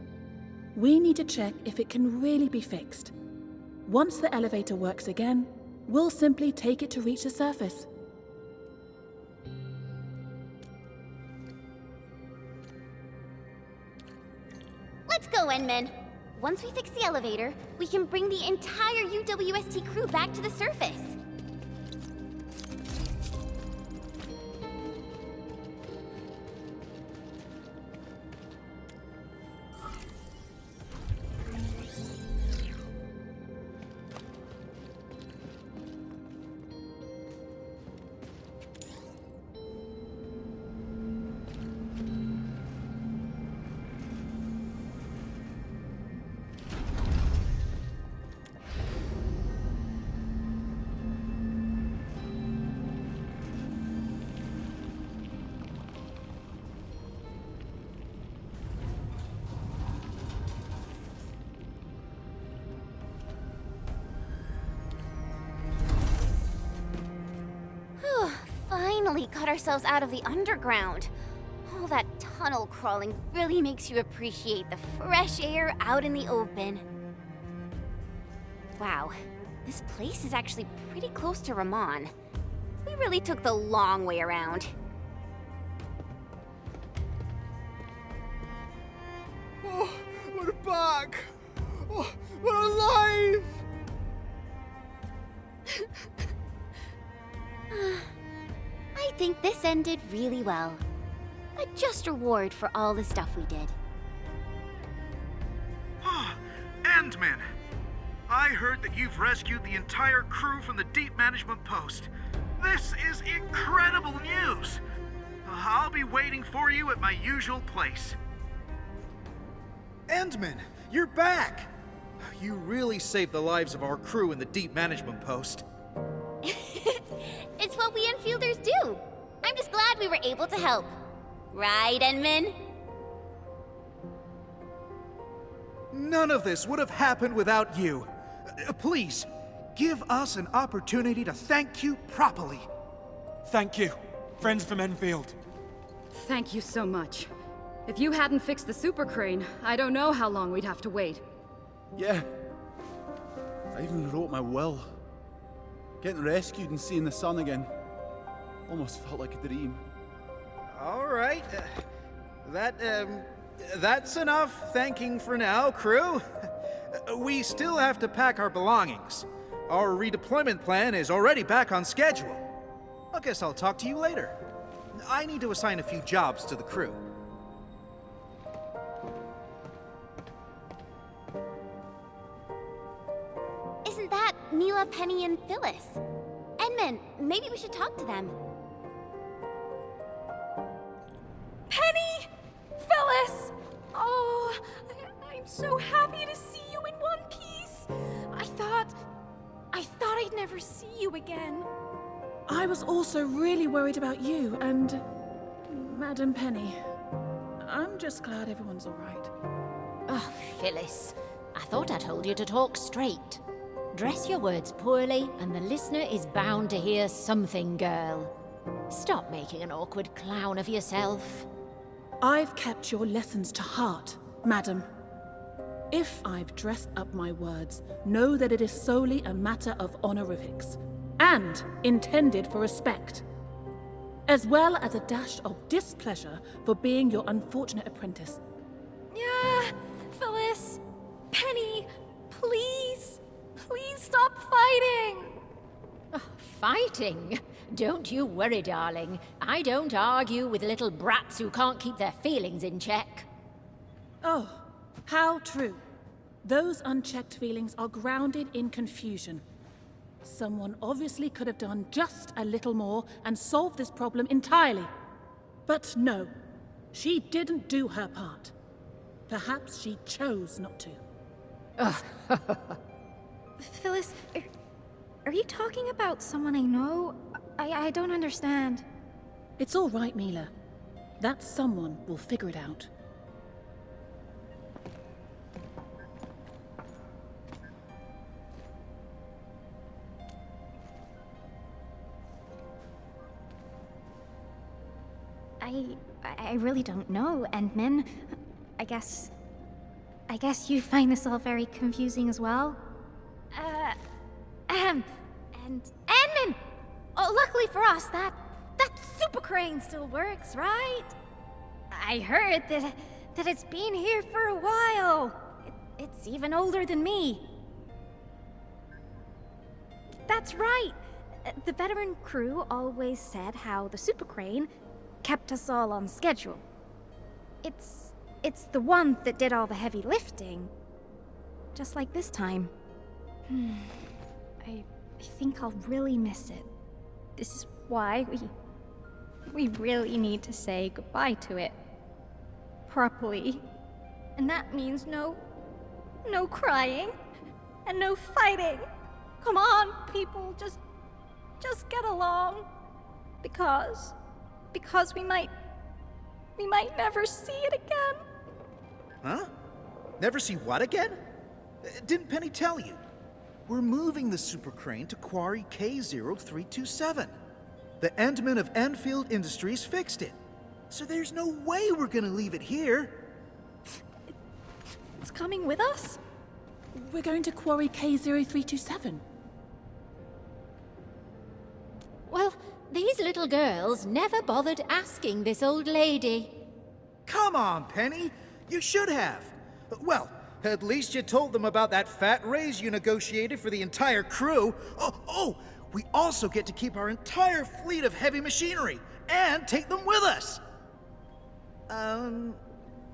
We need to check if it can really be fixed. Once the elevator works again, we'll simply take it to reach the surface. Let's go, Enmen. Once we fix the elevator, we can bring the entire UWST crew back to the surface. finally got ourselves out of the underground. All that tunnel crawling really makes you appreciate the fresh air out in the open. Wow, this place is actually pretty close to Ramon. We really took the long way around. Oh, we're back! Oh, we're alive! I think this ended really well. A just reward for all the stuff we did. Endman! I heard that you've rescued the entire crew from the Deep Management Post. This is incredible news! I'll be waiting for you at my usual place. Endman, you're back! You really saved the lives of our crew in the Deep Management Post. It's what we Enfielders do. I'm just glad we were able to help. Right, Endman? None of this would have happened without you. Please, give us an opportunity to thank you properly. Thank you, friends from Enfield. Thank you so much. If you hadn't fixed the super crane, I don't know how long we'd have to wait. Yeah. I even wrote my will. Getting rescued and seeing the sun again almost felt like a dream. All right. That's enough thanking for now, crew. We still have to pack our belongings. Our redeployment plan is already back on schedule. I guess I'll talk to you later. I need to assign a few jobs to the crew. Isn't that Mila, Penny, and Phyllis? Endman, maybe we should talk to them. Penny! Phyllis! Oh, I'm so happy to see you in one piece. I thought I'd never see you again. I was also really worried about you and Madam Penny. I'm just glad everyone's all right. Oh, Phyllis. I thought I told you to talk straight. Dress your words poorly, and the listener is bound to hear something, girl. Stop making an awkward clown of yourself. I've kept your lessons to heart, madam. If I've dressed up my words, know that it is solely a matter of honorifics, and intended for respect, as well as a dash of displeasure for being your unfortunate apprentice. Yeah, Phyllis, Penny, please stop fighting! Fighting? Don't you worry, darling. I don't argue with little brats who can't keep their feelings in check. Oh, how true. Those unchecked feelings are grounded in confusion. Someone obviously could have done just a little more and solved this problem entirely. But no, she didn't do her part. Perhaps she chose not to. Phyllis, are you talking about someone I know? I don't understand. It's all right, Mila. That someone will figure it out. I really don't know, Endman. I guess you find this all very confusing as well? And Endman! Oh, luckily for us, that super crane still works, right? I heard that it's been here for a while. It's even older than me. That's right. The veteran crew always said how the super crane kept us all on schedule. It's the one that did all the heavy lifting. Just like this time. I think I'll really miss it. This is why we really need to say goodbye to it. Properly. And that means no crying and no fighting. Come on, people, just get along. Because we might never see it again. Huh? Never see what again? Didn't Penny tell you? We're moving the super crane to Quarry K0327. the Endman of Enfield Industries fixed it. So there's no way we're gonna leave it here. It's coming with us? We're going to quarry K0327. Well, these little girls never bothered asking this old lady. Come on, Penny. You should have. Well, at least you told them about that fat raise you negotiated for the entire crew. Oh, we also get to keep our entire fleet of heavy machinery and take them with us.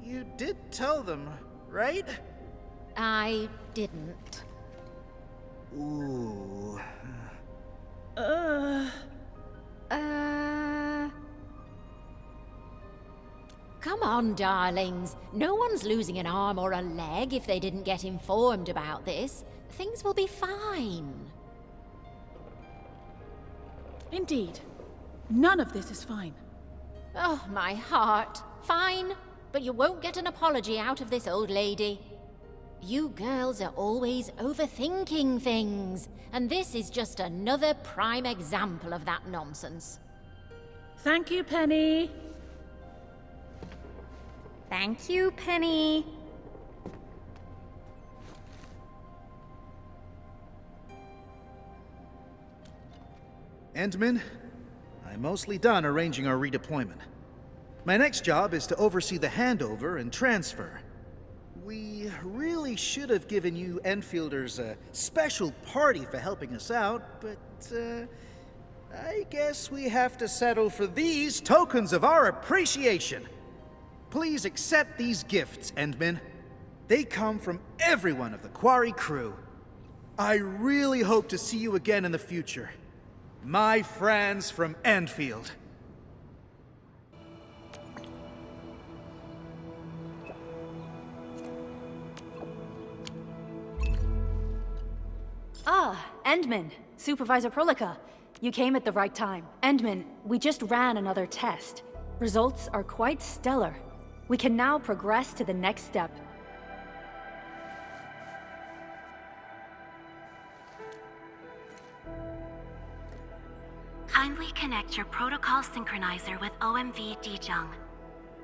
You did tell them, right? I didn't. Ooh. Come on, darlings. No one's losing an arm or a leg if they didn't get informed about this. Things will be fine. Indeed. None of this is fine. Oh, my heart. Fine, but you won't get an apology out of this old lady. You girls are always overthinking things, and this is just another prime example of that nonsense. Thank you, Penny. Thank you, Penny. Endman, I'm mostly done arranging our redeployment. My next job is to oversee the handover and transfer. We really should have given you Enfielders a special party for helping us out, but I guess we have to settle for these tokens of our appreciation. Please accept these gifts, Endman. They come from everyone of the Quarry crew. I really hope to see you again in the future. My friends from Enfield. Ah, Endman, Supervisor Prolica. You came at the right time. Endman, we just ran another test. Results are quite stellar. We can now progress to the next step. Kindly connect your protocol synchronizer with OMV Dijong.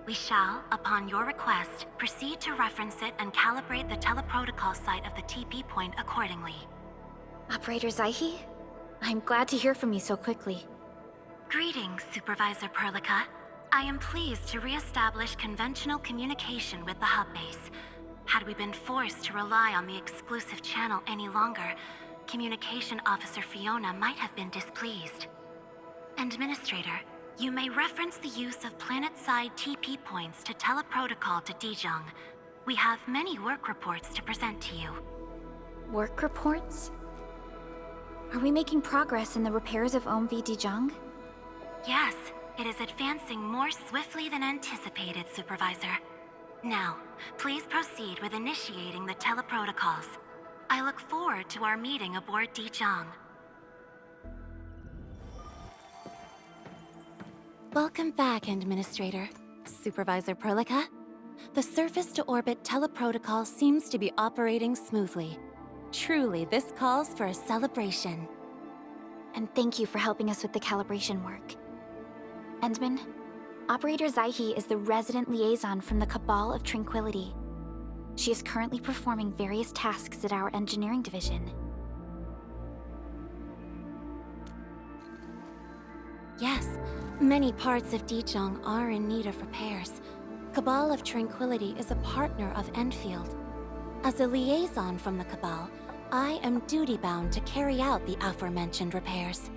We shall, upon your request, proceed to reference it and calibrate the teleprotocol site of the TP point accordingly. Operator Zaihi? I'm glad to hear from you so quickly. Greetings, Supervisor Prolica. I am pleased to re-establish conventional communication with the hub base. Had we been forced to rely on the exclusive channel any longer, Communication Officer Fiona might have been displeased. Endministrator, you may reference the use of planet-side TP points to teleprotocol to Dijong. We have many work reports to present to you. Work reports? Are we making progress in the repairs of OMV Dijong? Yes, it is advancing more swiftly than anticipated, Supervisor. Now, please proceed with initiating the teleprotocols. I look forward to our meeting aboard Dijong. Welcome back, Endministrator. Supervisor Prolica. The surface-to-orbit teleprotocol seems to be operating smoothly. Truly, this calls for a celebration. And thank you for helping us with the calibration work. Endman, Operator Zaihi is the resident liaison from the Cabal of Tranquility. She is currently performing various tasks at our engineering division. Yes, many parts of Dijong are in need of repairs. Cabal of Tranquility is a partner of Enfield. As a liaison from the Cabal, I am duty-bound to carry out the aforementioned repairs.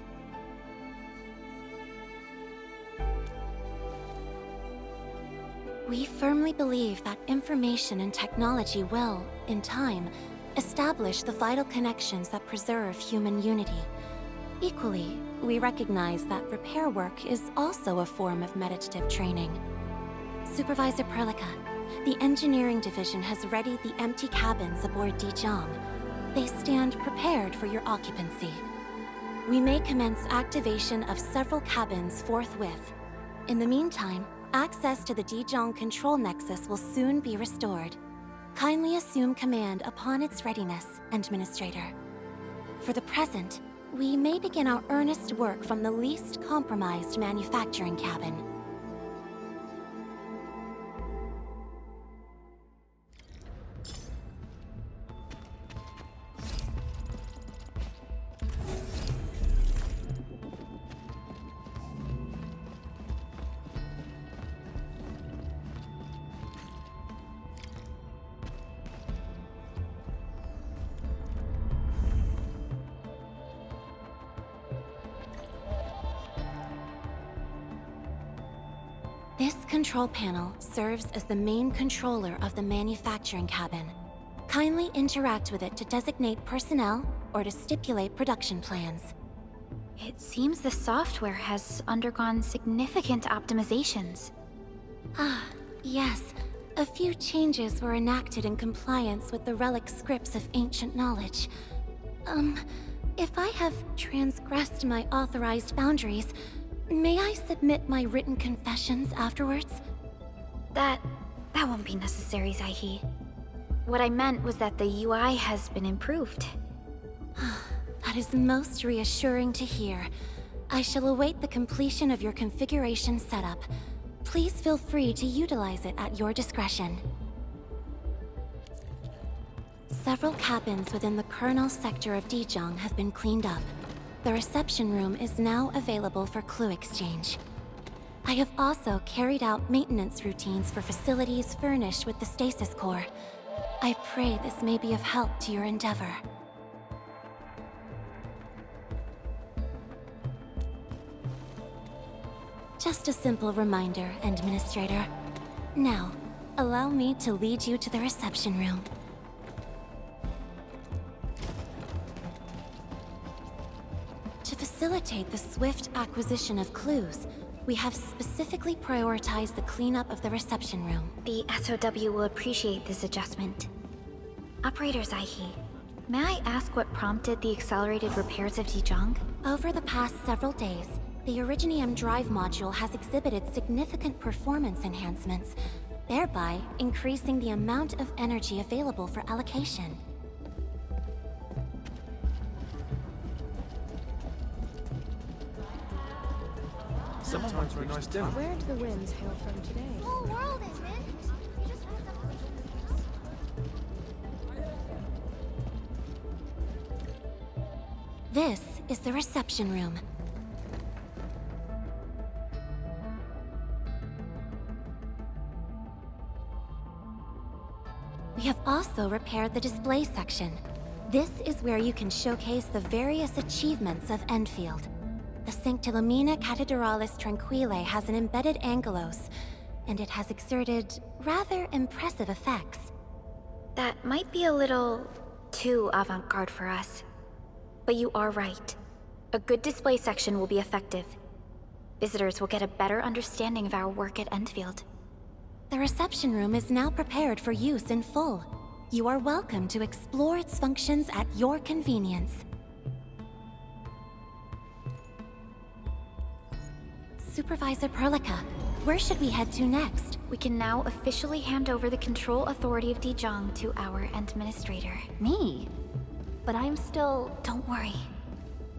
We firmly believe that information and technology will, in time, establish the vital connections that preserve human unity. Equally, we recognize that repair work is also a form of meditative training. Supervisor Prolica, the engineering division has readied the empty cabins aboard Dijong. They stand prepared for your occupancy. We may commence activation of several cabins forthwith. In the meantime, access to the Dijong control nexus will soon be restored. Kindly assume command upon its readiness, Endministrator. For the present, we may begin our earnest work from the least compromised manufacturing cabin. This control panel serves as the main controller of the manufacturing cabin. Kindly interact with it to designate personnel or to stipulate production plans. It seems the software has undergone significant optimizations. Ah, yes. A few changes were enacted in compliance with the relic scripts of ancient knowledge. If I have transgressed my authorized boundaries, may I submit my written confessions afterwards? That won't be necessary, Zaihi. What I meant was that the UI has been improved. That is most reassuring to hear. I shall await the completion of your configuration setup. Please feel free to utilize it at your discretion. Several cabins within the kernel sector of Dijong have been cleaned up. The reception room is now available for clue exchange. I have also carried out maintenance routines for facilities furnished with the stasis core. I pray this may be of help to your endeavor. Just a simple reminder, Endministrator. Now, allow me to lead you to the reception room. To facilitate the swift acquisition of clues, we have specifically prioritized the cleanup of the reception room. The SOW will appreciate this adjustment. Operator Zaihi, may I ask what prompted the accelerated repairs of Dijong? Over the past several days, the Originium drive module has exhibited significant performance enhancements, thereby increasing the amount of energy available for allocation. Sometimes for a nice dinner. Where do the winds hail from today? Whole world is in. You just have to... This is the reception room. We have also repaired the display section. This is where you can showcase the various achievements of Enfield. The Sanctilumina Cathedralis Tranquille has an embedded angelos, and it has exerted rather impressive effects. That might be a little too avant-garde for us. But you are right. A good display section will be effective. Visitors will get a better understanding of our work at Enfield. The reception room is now prepared for use in full. You are welcome to explore its functions at your convenience. Supervisor Perlica, where should we head to next? We can now officially hand over the control authority of Dijong to our Endministrator. Me? But I'm still... Don't worry.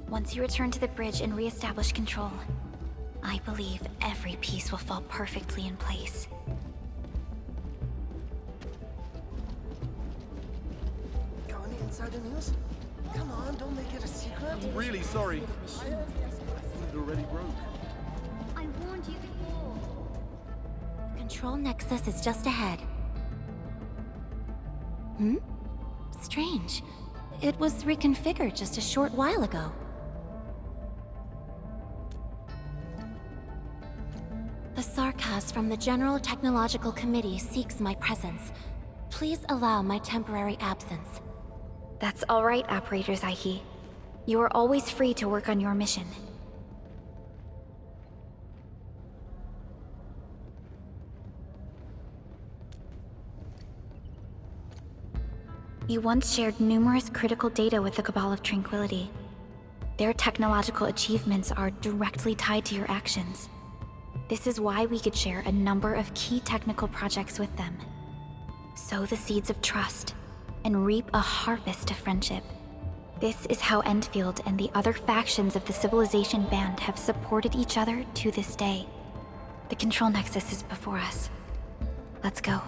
Once you return to the bridge and re-establish control, I believe every piece will fall perfectly in place. Got any insider news? Come on, don't make it a secret. I'm really sorry. It already broke. I warned you before. Control Nexus is just ahead. Strange. It was reconfigured just a short while ago. The Sarkaz from the General Technological Committee seeks my presence. Please allow my temporary absence. That's all right, Operator Zaihi. You are always free to work on your mission. You once shared numerous critical data with the Cabal of Tranquility. Their technological achievements are directly tied to your actions. This is why we could share a number of key technical projects with them. Sow the seeds of trust, and reap a harvest of friendship. This is how Endfield and the other factions of the Civilization Band have supported each other to this day. The control nexus is before us. Let's go.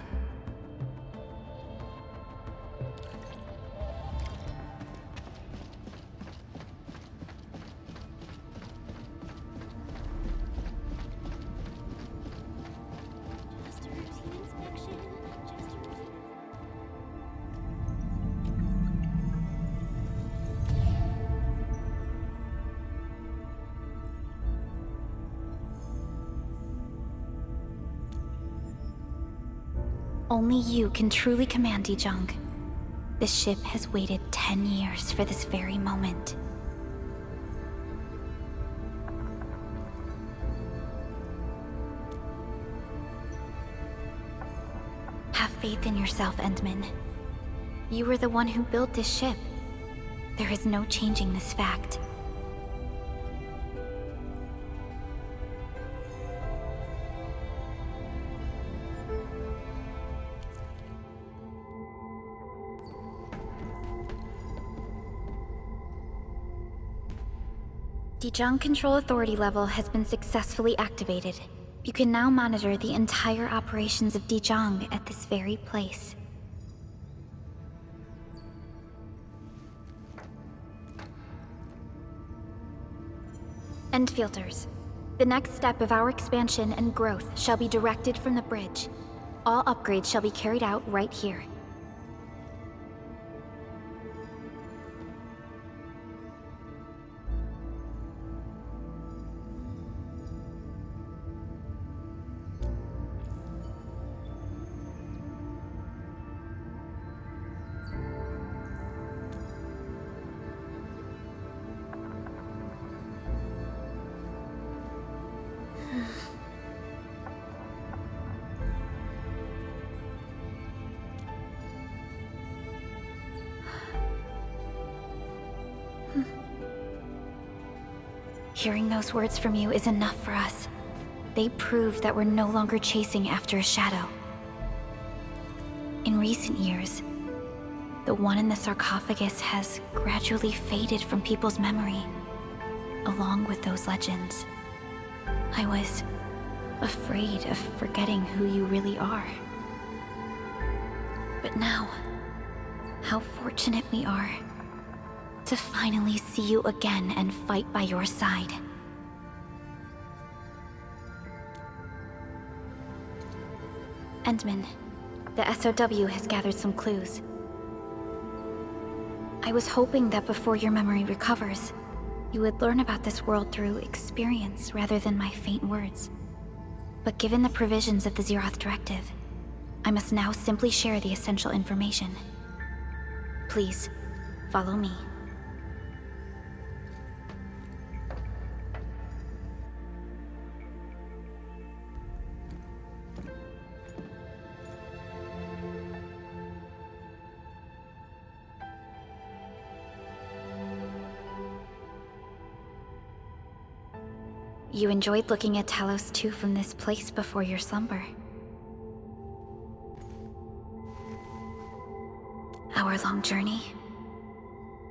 Only you can truly command Dijong. This ship has waited 10 years for this very moment. Have faith in yourself, Endman. You were the one who built this ship. There is no changing this fact. Dijong Control Authority level has been successfully activated. You can now monitor the entire operations of Dijong at this very place. End filters. The next step of our expansion and growth shall be directed from the bridge. All upgrades shall be carried out right here. Hearing those words from you is enough for us. They prove that we're no longer chasing after a shadow. In recent years, the one in the sarcophagus has gradually faded from people's memory, along with those legends. I was afraid of forgetting who you really are. But now, how fortunate we are to finally see you again and fight by your side. Endman, the SOW has gathered some clues. I was hoping that before your memory recovers, you would learn about this world through experience rather than my faint words. But given the provisions of the Zeroth Directive, I must now simply share the essential information. Please, follow me. You enjoyed looking at Talos-II from this place before your slumber. Our long journey,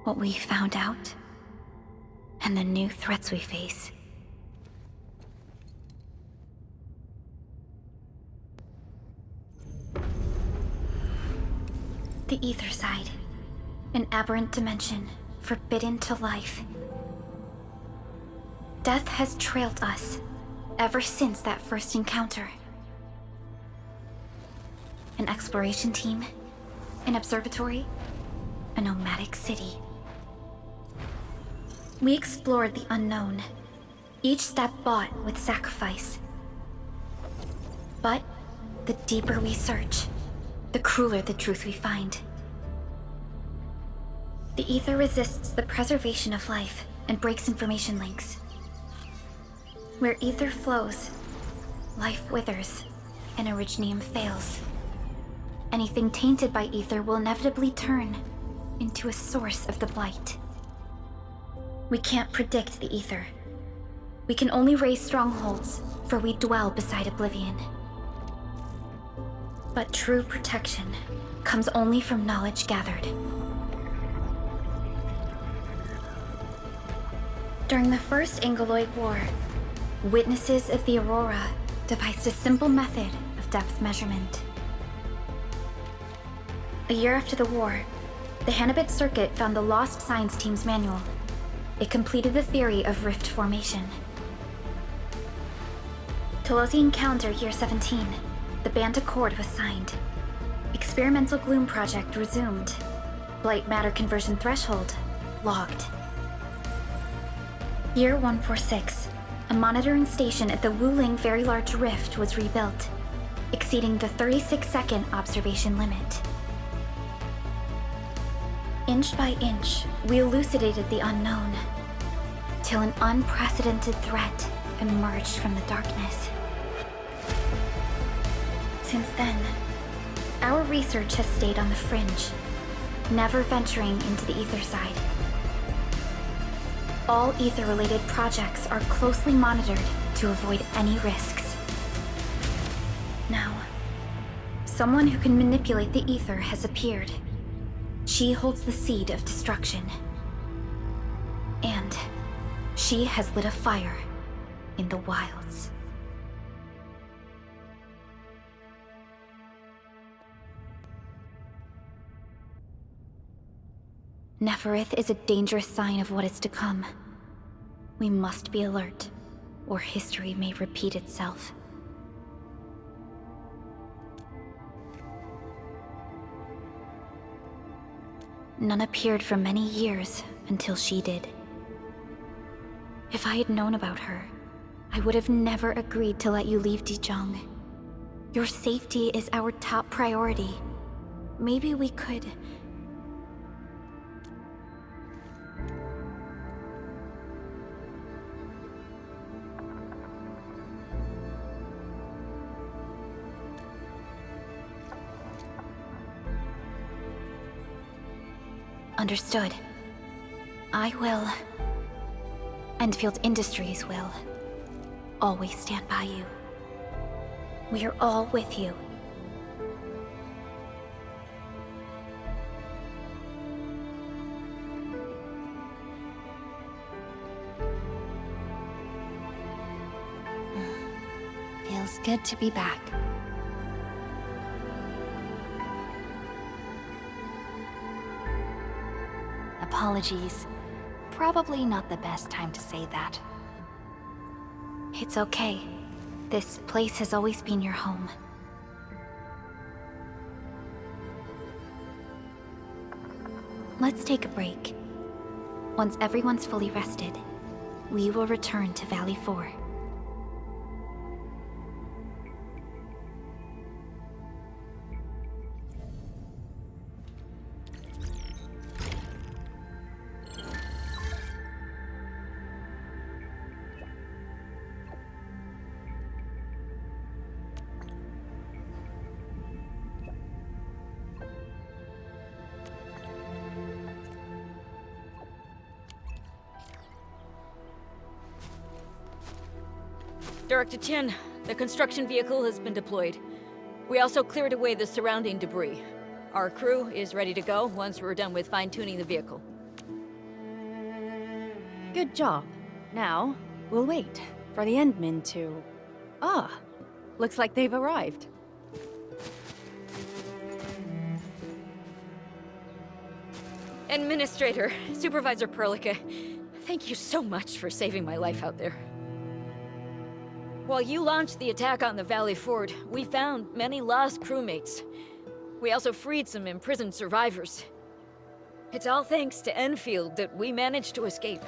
what we found out, and the new threats we face. The Ether Side, an aberrant dimension, forbidden to life. Death has trailed us ever since that first encounter. An exploration team, an observatory, a nomadic city. We explored the unknown, each step bought with sacrifice. But the deeper we search, the crueler the truth we find. The Ether resists the preservation of life and breaks information links. Where Ether flows, life withers, and Originium fails. Anything tainted by Ether will inevitably turn into a source of the Blight. We can't predict the Ether. We can only raise strongholds, for we dwell beside Oblivion. But true protection comes only from knowledge gathered. During the First Angoloid War, witnesses of the Aurora devised a simple method of depth measurement. A year after the war, the Hannibit Circuit found the lost science team's manual. It completed the theory of rift formation. Talosian calendar year 17, the Band Accord was signed. Experimental Gloom project resumed. Blight matter conversion threshold logged. Year 146, a monitoring station at the Wuling Very Large Rift was rebuilt, exceeding the 36-second observation limit. Inch by inch, we elucidated the unknown, till an unprecedented threat emerged from the darkness. Since then, our research has stayed on the fringe, never venturing into the ether side. All ether-related projects are closely monitored to avoid any risks. Now, someone who can manipulate the ether has appeared. She holds the seed of destruction. And she has lit a fire in the wilds. Neferith is a dangerous sign of what is to come. We must be alert, or history may repeat itself. None appeared for many years until she did. If I had known about her, I would have never agreed to let you leave Dijon. Your safety is our top priority. Maybe we could... Understood. I will. Endfield Industries will. Always stand by you. We are all with you. Feels good to be back. Apologies. Probably not the best time to say that. It's okay. This place has always been your home. Let's take a break. Once everyone's fully rested, we will return to Valley 4. Director Chen, the construction vehicle has been deployed. We also cleared away the surrounding debris. Our crew is ready to go once we're done with fine-tuning the vehicle. Good job. Now, we'll wait for the Endmen to... Ah, looks like they've arrived. Endministrator, Supervisor Perlica, thank you so much for saving my life out there. While you launched the attack on the Valley Ford, we found many lost crewmates. We also freed some imprisoned survivors. It's all thanks to Enfield that we managed to escape.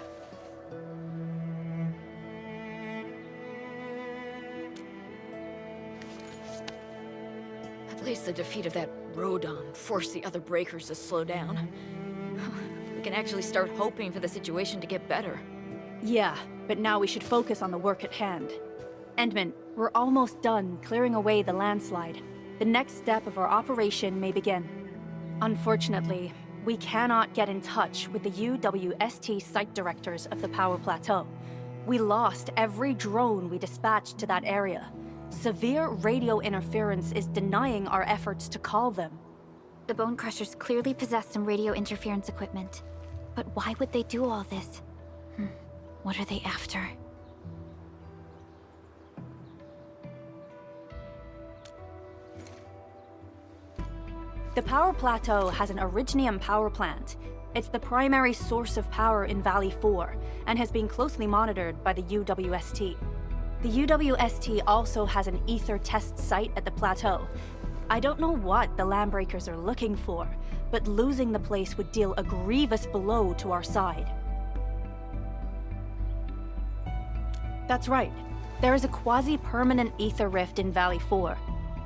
At least the defeat of that Rodon forced the other breakers to slow down. We can actually start hoping for the situation to get better. Yeah, but now we should focus on the work at hand. Endman, we're almost done clearing away the landslide. The next step of our operation may begin. Unfortunately, we cannot get in touch with the UWST site directors of the Power Plateau. We lost every drone we dispatched to that area. Severe radio interference is denying our efforts to call them. The Bone Crushers clearly possess some radio interference equipment. But why would they do all this? What are they after? The power plateau has an Originium power plant. It's the primary source of power in Valley 4 and has been closely monitored by the UWST. The UWST also has an ether test site at the plateau. I don't know what the Landbreakers are looking for, but losing the place would deal a grievous blow to our side. That's right. There is a quasi-permanent ether rift in Valley 4.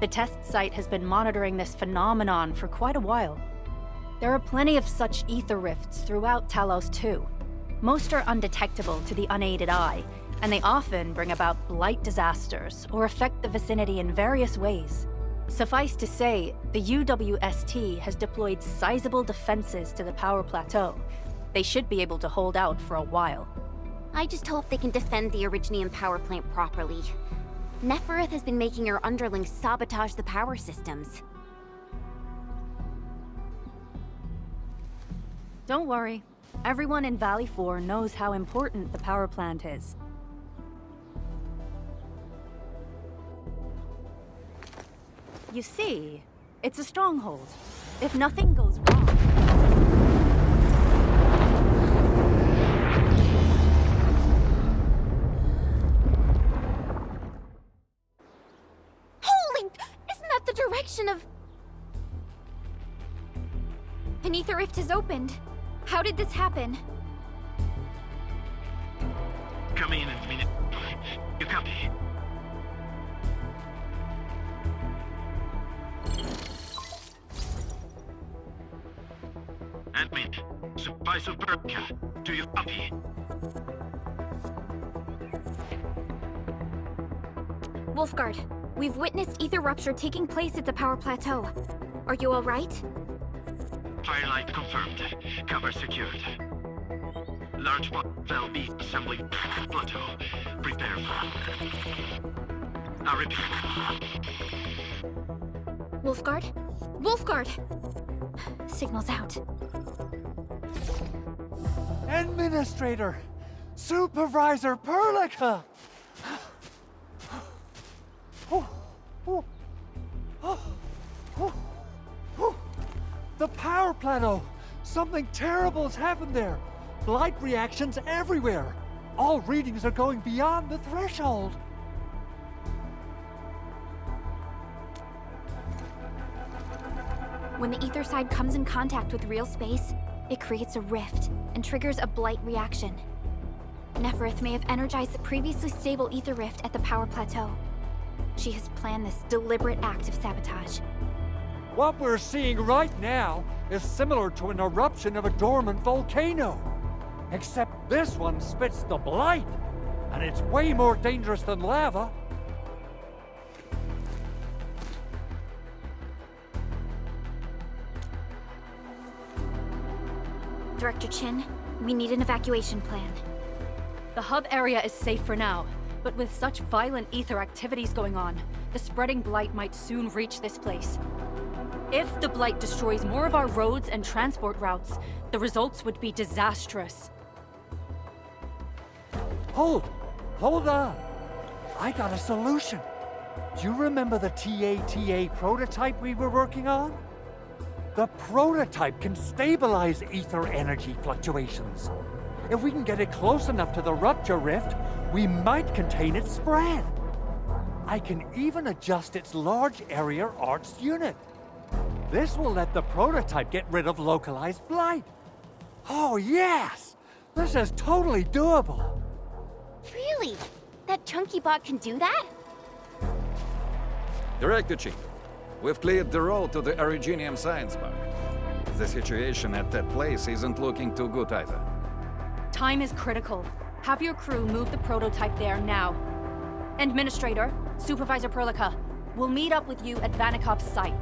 The test site has been monitoring this phenomenon for quite a while. There are plenty of such ether rifts throughout Talos-II. Most are undetectable to the unaided eye, and they often bring about blight disasters or affect the vicinity in various ways. Suffice to say, the UWST has deployed sizable defenses to the power plateau. They should be able to hold out for a while. I just hope they can defend the Originium power plant properly. Nefereth has been making her underlings sabotage the power systems. Don't worry. Everyone in Valley 4 knows how important the power plant is. You see, it's a stronghold. If nothing goes wrong... Holy! Isn't that the direction of... An ether rift has opened. How did this happen? Come in a minute. You copy? Admin, Supervisor Perlika, do you copy? Wolfguard, we've witnessed ether rupture taking place at the power plateau. Are you all right? Firelight confirmed. Cover secured. Large Val B assembling plateau. Prepare for... I repeat. Wolfguard? Wolfguard! Signal's out. Endministrator! Supervisor Perlika! The power plateau! Something terrible's happened there! Blight reactions everywhere! All readings are going beyond the threshold! When the ether side comes in contact with real space, it creates a rift and triggers a blight reaction. Nefereth may have energized the previously stable ether rift at the power plateau. She has planned this deliberate act of sabotage. What we're seeing right now is similar to an eruption of a dormant volcano. Except this one spits the blight, and it's way more dangerous than lava. Director Chin, we need an evacuation plan. The hub area is safe for now, but with such violent ether activities going on, the spreading blight might soon reach this place. If the blight destroys more of our roads and transport routes, the results would be disastrous. Hold on. I got a solution. Do you remember the TATA prototype we were working on? The prototype can stabilize ether energy fluctuations. If we can get it close enough to the rupture rift, we might contain its spread. I can even adjust its large area arts unit. This will let the prototype get rid of localized blight. Oh yes! This is totally doable. Really? That chunky bot can do that? Director Chief, we've cleared the road to the Originium Science Park. The situation at that place isn't looking too good either. Time is critical. Have your crew move the prototype there now. Endministrator, Supervisor Perlika, we'll meet up with you at Vanikov's site.